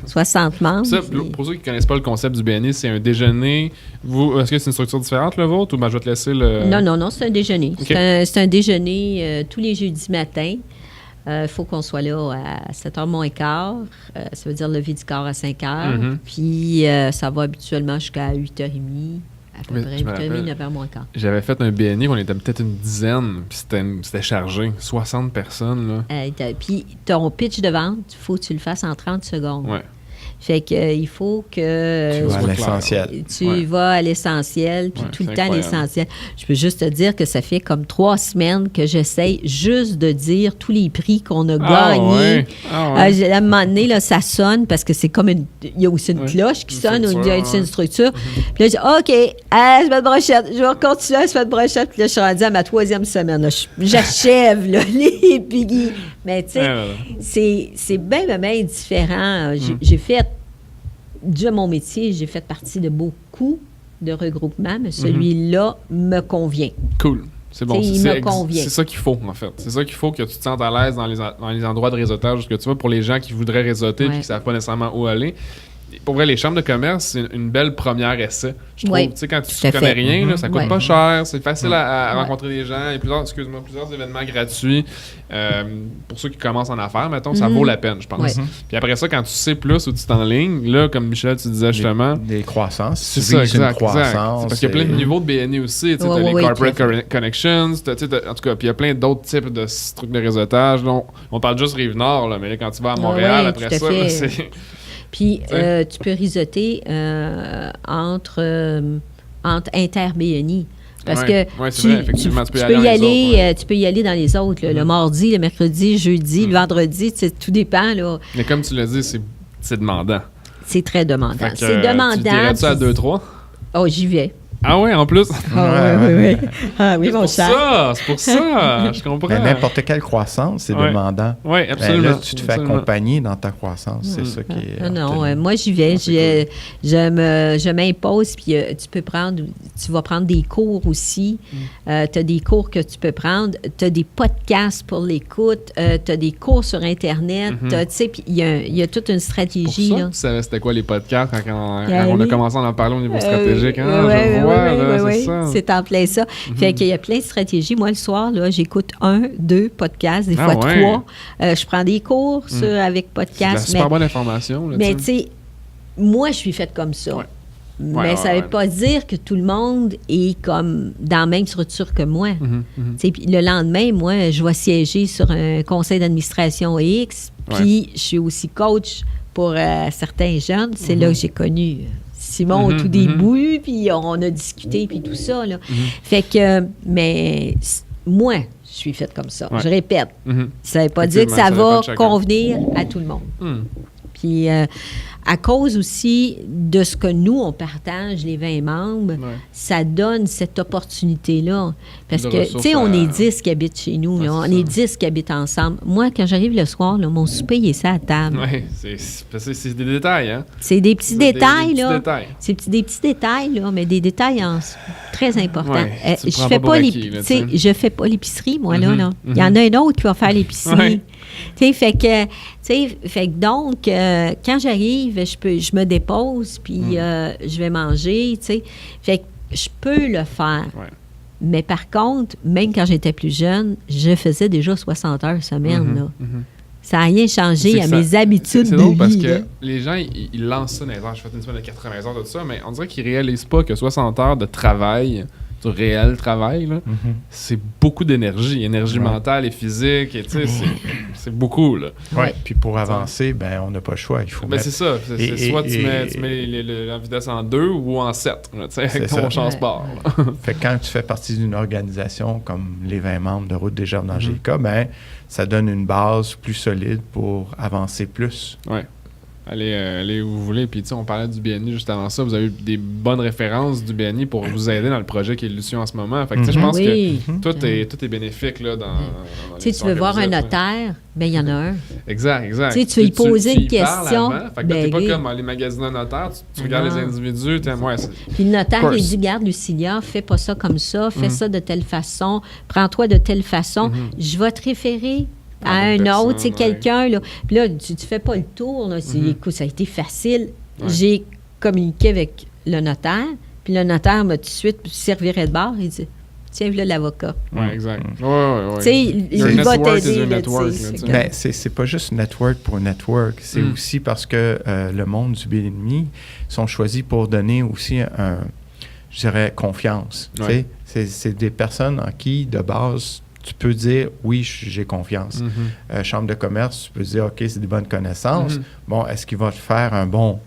60 membres. Ça, pour ceux qui ne connaissent pas le concept du BNI, c'est un déjeuner. Est-ce que c'est une structure différente, le vôtre, ou je vais te laisser le... Non, c'est un déjeuner. Okay. C'est un déjeuner tous les jeudis matins. Il faut qu'on soit là à 7h moins quart. Ça veut dire lever du corps à 5h. Puis ça va habituellement jusqu'à 8h30. À peu près 8h30, 9h moins quart. J'avais fait un BNI, on était peut-être une dizaine, puis c'était chargé. 60 personnes, là. Puis ton pitch de vente, il faut que tu le fasses en 30 secondes. Ouais. Fait qu'il faut que... Tu vas à l'essentiel. Tu vas à l'essentiel, puis tout le temps à l'essentiel. Je peux juste te dire que ça fait comme 3 semaines que j'essaye juste de dire tous les prix qu'on a gagnés. À un moment donné, là, ça sonne parce que c'est comme il y a aussi une cloche qui sonne, il y a aussi une structure. Puis là, je dis, OK, à la semaine prochaine, je vais continuer à la semaine prochaine. Puis là, je suis rendue à ma 3e semaine. Là, j'achève là, les piggy. Mais tu sais, c'est bien différent. J'ai fait... De mon métier, j'ai fait partie de beaucoup de regroupements, mais celui-là me convient. Cool. C'est bon. Il me convient. C'est ça qu'il faut, en fait. C'est ça qu'il faut, que tu te sentes à l'aise dans les endroits de réseautage que tu vas, pour les gens qui voudraient réseauter et qui ne savent pas nécessairement où aller. Pour vrai, les chambres de commerce, c'est une belle première essai. Je trouve, tu sais, quand tu ne connais rien, là, ça coûte pas cher, c'est facile à rencontrer des gens. Il y a plusieurs événements gratuits. Pour ceux qui commencent en affaires, mettons, ça vaut la peine, je pense. Puis après ça, quand tu sais plus où tu t'enlignes, là, comme Michel, tu disais justement... Des croissances. C'est ça, exact. Parce qu'il y a plein de niveaux de BNI aussi. Tu as les corporate connections, en tout cas, puis il y a plein d'autres types de trucs de réseautage. On parle juste Rive-Nord, là, mais là, quand tu vas à Montréal, après ça, c'est... Puis, tu peux réseauter entre inter-BNI. Parce que tu peux y aller dans les autres. Le mardi, le mercredi, le jeudi, le vendredi, tout dépend. Là. Mais comme tu l'as dit, c'est demandant. C'est très demandant. C'est demandant. Tu dirais-tu à 2-3? Oh, j'y vais. Ah ouais, en plus? Oui. Ah oui, mon cher. C'est pour ça, je comprends. Mais n'importe quelle croissance, c'est demandant. Oui, absolument. Ben là, tu te fais accompagner dans ta croissance, c'est ça qui est... Non, moi, j'y vais. Je m'impose, puis tu vas prendre des cours aussi. Tu as des cours que tu peux prendre. Tu as des podcasts pour l'écoute. Tu as des cours sur Internet. Tu sais, puis il y a toute une stratégie. Pour ça, là. Tu savais c'était quoi les podcasts quand on a commencé à en parler au niveau stratégique? Oui, c'est en plein ça. Fait qu'il y a plein de stratégies. Moi, le soir, là, j'écoute 1, 2 podcasts, des fois 3. Je prends des cours avec podcasts. C'est super bonne information. Là, mais tu sais, moi, je suis faite comme ça. Mais ça ne veut pas dire que tout le monde est comme dans la même structure que moi. Puis le lendemain, moi, je vais siéger sur un conseil d'administration X, puis je suis aussi coach pour certains jeunes. C'est là que j'ai connu Simon au tout début, puis on a discuté, puis tout ça. Là. Fait que, mais moi, je suis faite comme ça. Je répète. Ça ne veut pas dire que ça va convenir à tout le monde. Puis, à cause aussi de ce que nous, on partage, les 20 membres, ça donne cette opportunité-là. Parce que, tu sais, on est 10 qui habitent chez nous. Là, on est 10 qui habitent ensemble. Moi, quand j'arrive le soir, là, mon souper, il est ça à table. Oui, c'est des détails, hein? C'est des petits détails, là. C'est des petits détails, là, mais des détails très importants. Je fais pas l'épicerie, moi, là. Il y en a un autre qui va faire l'épicerie. Tu sais, fait que donc, quand j'arrive, je me dépose, puis je vais manger, tu sais. Fait que je peux le faire. Mais par contre, même quand j'étais plus jeune, je faisais déjà 60 heures semaine, là. Ça n'a rien changé à mes habitudes de vie. C'est drôle parce que les gens, ils lancent ça dans les heures. Je fais une semaine de 80 heures, tout ça, mais on dirait qu'ils ne réalisent pas que 60 heures de travail, du réel travail, là, c'est beaucoup d'énergie, énergie mentale et physique, et tu sais, c'est beaucoup, là. Oui, puis pour avancer, ben on n'a pas le choix, il faut mettre... c'est ça, soit tu mets la vitesse en 2 ou en 7, tu sais, avec ton champ sport. Fait que quand tu fais partie d'une organisation comme les 20 membres de Route des Jardins d'Angélica, ben ça donne une base plus solide pour avancer plus. Oui. Allez où vous voulez. Puis, tu sais, on parlait du BNI juste avant ça. Vous avez eu des bonnes références du BNI pour vous aider dans le projet qui est Lucie en ce moment. Fait que, tu sais, je pense que tout est bénéfique, là, dans tu sais, tu veux voir un notaire, bien, il y en a un. Exact. Tu sais, tu veux lui poser une question. Fait que t'es pas comme aller magasiner un notaire, tu regardes les individus, puis le notaire, il dit, garde, Lucilia, fais pas ça comme ça, fais ça de telle façon, prends-toi de telle façon. Je vais te référer à un autre, c'est quelqu'un, là. Puis là, tu fais pas le tour, là. Écoute, ça a été facile. J'ai communiqué avec le notaire, puis le notaire m'a tout de suite servirait de bord. Il dit, tiens, là, l'avocat. Oui, exact. Oui. Tu sais, il va t'aider, là, mais c'est pas juste network pour network. C'est aussi parce que le monde du BNI sont choisis pour donner aussi je dirais, confiance. C'est des personnes en qui, de base, tu peux dire, oui, j'ai confiance. Chambre de commerce, tu peux dire, OK, c'est des bonnes connaissances. Bon, est-ce qu'il va te faire un bon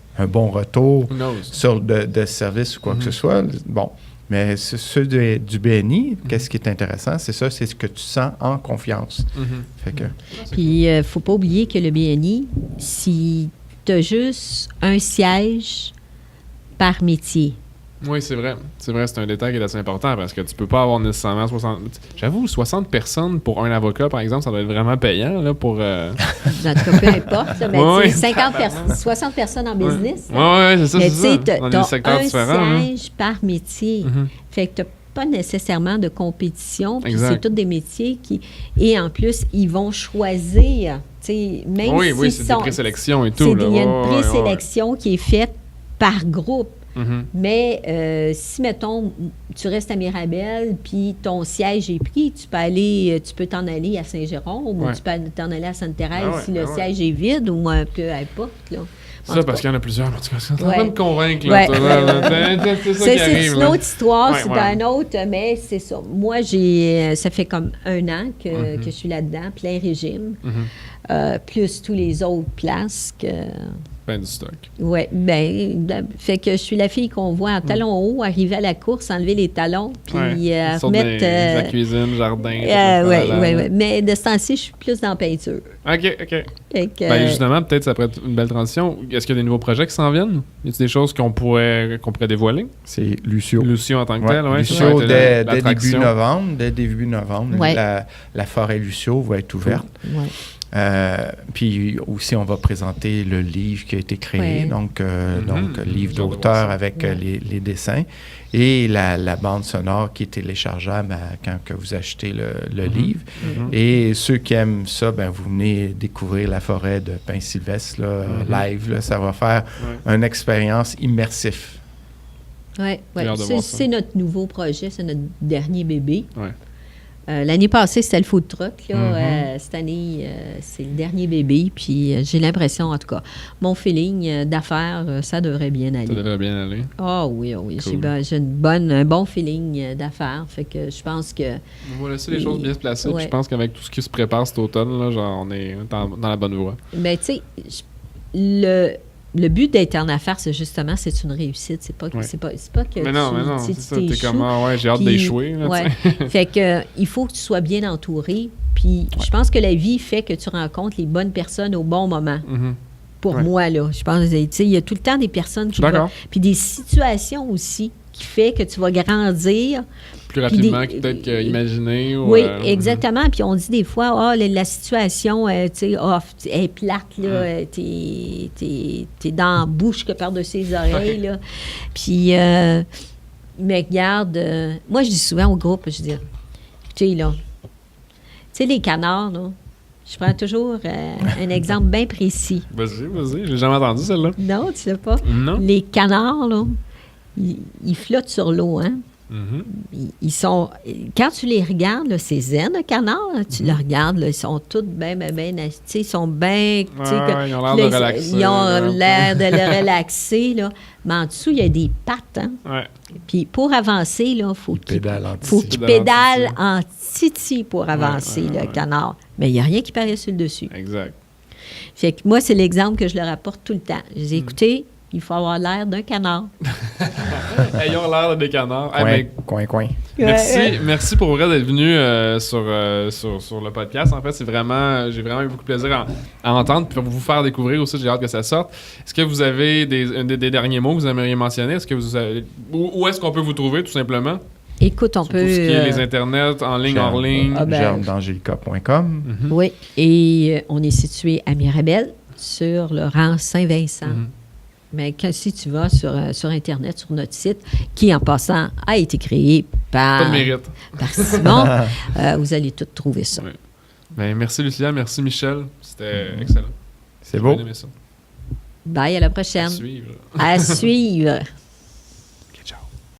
retour sur de service ou quoi que ce soit? Bon, mais ceux du BNI, qu'est-ce qui est intéressant? C'est ça, c'est ce que tu sens en confiance. Fait que... Puis, il ne faut pas oublier que le BNI, si tu as juste un siège par métier, oui, c'est vrai. C'est un détail qui est assez important parce que tu peux pas avoir nécessairement 60... J'avoue, 60 personnes pour un avocat, par exemple, ça doit être vraiment payant, là, pour... En tout cas, peu importe. Mais 60 personnes en business. Oui, c'est ça, mais c'est ça. Dans des secteurs différents. Un siège par métier. Fait que tu n'as pas nécessairement de compétition. Puis c'est tous des métiers qui... Et en plus, ils vont choisir, tu sais, même oui, c'est des présélections et tout. Il y a une présélection qui est faite par groupe. Mais si, mettons, tu restes à Mirabel, puis ton siège est pris, tu peux t'en aller à Saint-Jérôme ou tu peux t'en aller à Sainte-Thérèse si le siège est vide ou peu importe. Là. Ça, parce qu'il y en a plusieurs. En tout cas, c'est en train de me convaincre. Là, c'est ça qui arrive. C'est une autre histoire, c'est un autre, mais c'est ça. Moi, ça fait comme 1 an que je suis là-dedans, plein régime, plus tous les autres places que... Ben, du stock. Oui, fait que je suis la fille qu'on voit en talons hauts arriver à la course, enlever les talons, puis remettre... la cuisine, jardin. Oui. Mais de ce temps-ci, je suis plus dans la peinture. OK. Justement, peut-être ça pourrait être une belle transition. Est-ce qu'il y a des nouveaux projets qui s'en viennent? Y a-t-il des choses qu'on pourrait dévoiler? C'est Lucio. Lucio en tant que tel, oui. Lucio, dès début novembre, la forêt Lucio va être ouverte. Oui. Puis aussi, on va présenter le livre qui a été créé, donc livre d'auteur avec les dessins, et la bande sonore qui est téléchargeable quand que vous achetez le livre. Et ceux qui aiment ça, vous venez découvrir la forêt de Pin-Sylvestre live. Là, ça va faire une expérience immersive. Oui. C'est notre nouveau projet, c'est notre dernier bébé. Ouais. L'année passée, c'était le food truck. Cette année, c'est le dernier bébé. Puis j'ai l'impression, en tout cas, mon feeling d'affaires, ça devrait bien aller. Ça devrait bien aller. Ah oui. Cool. J'ai un bon feeling d'affaires. Fait que je pense que... On va laisser les choses bien se placer. Je pense qu'avec tout ce qui se prépare cet automne, là, genre, on est dans la bonne voie. Mais tu sais, le but d'être en affaires, c'est justement, c'est une réussite. C'est pas que mais non, c'est ça. T'es comment, j'ai hâte d'échouer. Fait que il faut que tu sois bien entouré. Puis je pense que la vie fait que tu rencontres les bonnes personnes au bon moment. Pour moi, là. Je pense, tu sais, il y a tout le temps des personnes qui vont... Puis des situations aussi qui fait que tu vas grandir. Plus rapidement peut-être qu'imaginé. Oui, exactement. Puis on dit des fois, la situation, tu sais, elle est plate, là. T'es dans la bouche que par-dessus les oreilles, là. Puis, mais regarde, moi, je dis souvent au groupe, je dis, tu sais, les canards, là, je prends toujours un exemple bien précis. Vas-y, j'ai jamais entendu celle-là. Non, tu sais pas. Non. Les canards, là, ils flottent sur l'eau, hein? Ils sont... Quand tu les regardes, là, ces zen de canards, là, tu les regardes, là, ils sont tous bien, ils sont bien... ils ont l'air de relaxer. Ils ont l'air de le relaxer, là. Mais en dessous, il y a des pattes, hein? Ouais. Puis pour avancer, là, faut qu'il pédale en titi pour avancer, le canard. Mais il n'y a rien qui paraît sur le dessus. Exact. Fait que moi, c'est l'exemple que je leur apporte tout le temps. Je dis, écoutez, il faut avoir l'air d'un canard. Ayons l'air des canards. Coin. Merci pour vrai d'être venu sur le podcast. En fait, j'ai vraiment eu beaucoup de plaisir à entendre puis pour vous faire découvrir aussi. J'ai hâte que ça sorte. Est-ce que vous avez des derniers mots que vous aimeriez mentionner? Est-ce que où est-ce qu'on peut vous trouver, tout simplement? Écoute, on peut... Tout ce qui est les internets, en ligne, hors ligne. germedangelica.com. Oui, et on est situé à Mirabel, sur le rang Saint-Vincent. Mais si tu vas sur Internet, sur notre site, qui, en passant, a été créé par Simon, vous allez tout trouver ça. Oui. Bien, merci, Lucia. Merci, Michel. C'était excellent. C'est beau. J'ai bien aimé ça. Bye, à la prochaine. À suivre. À suivre.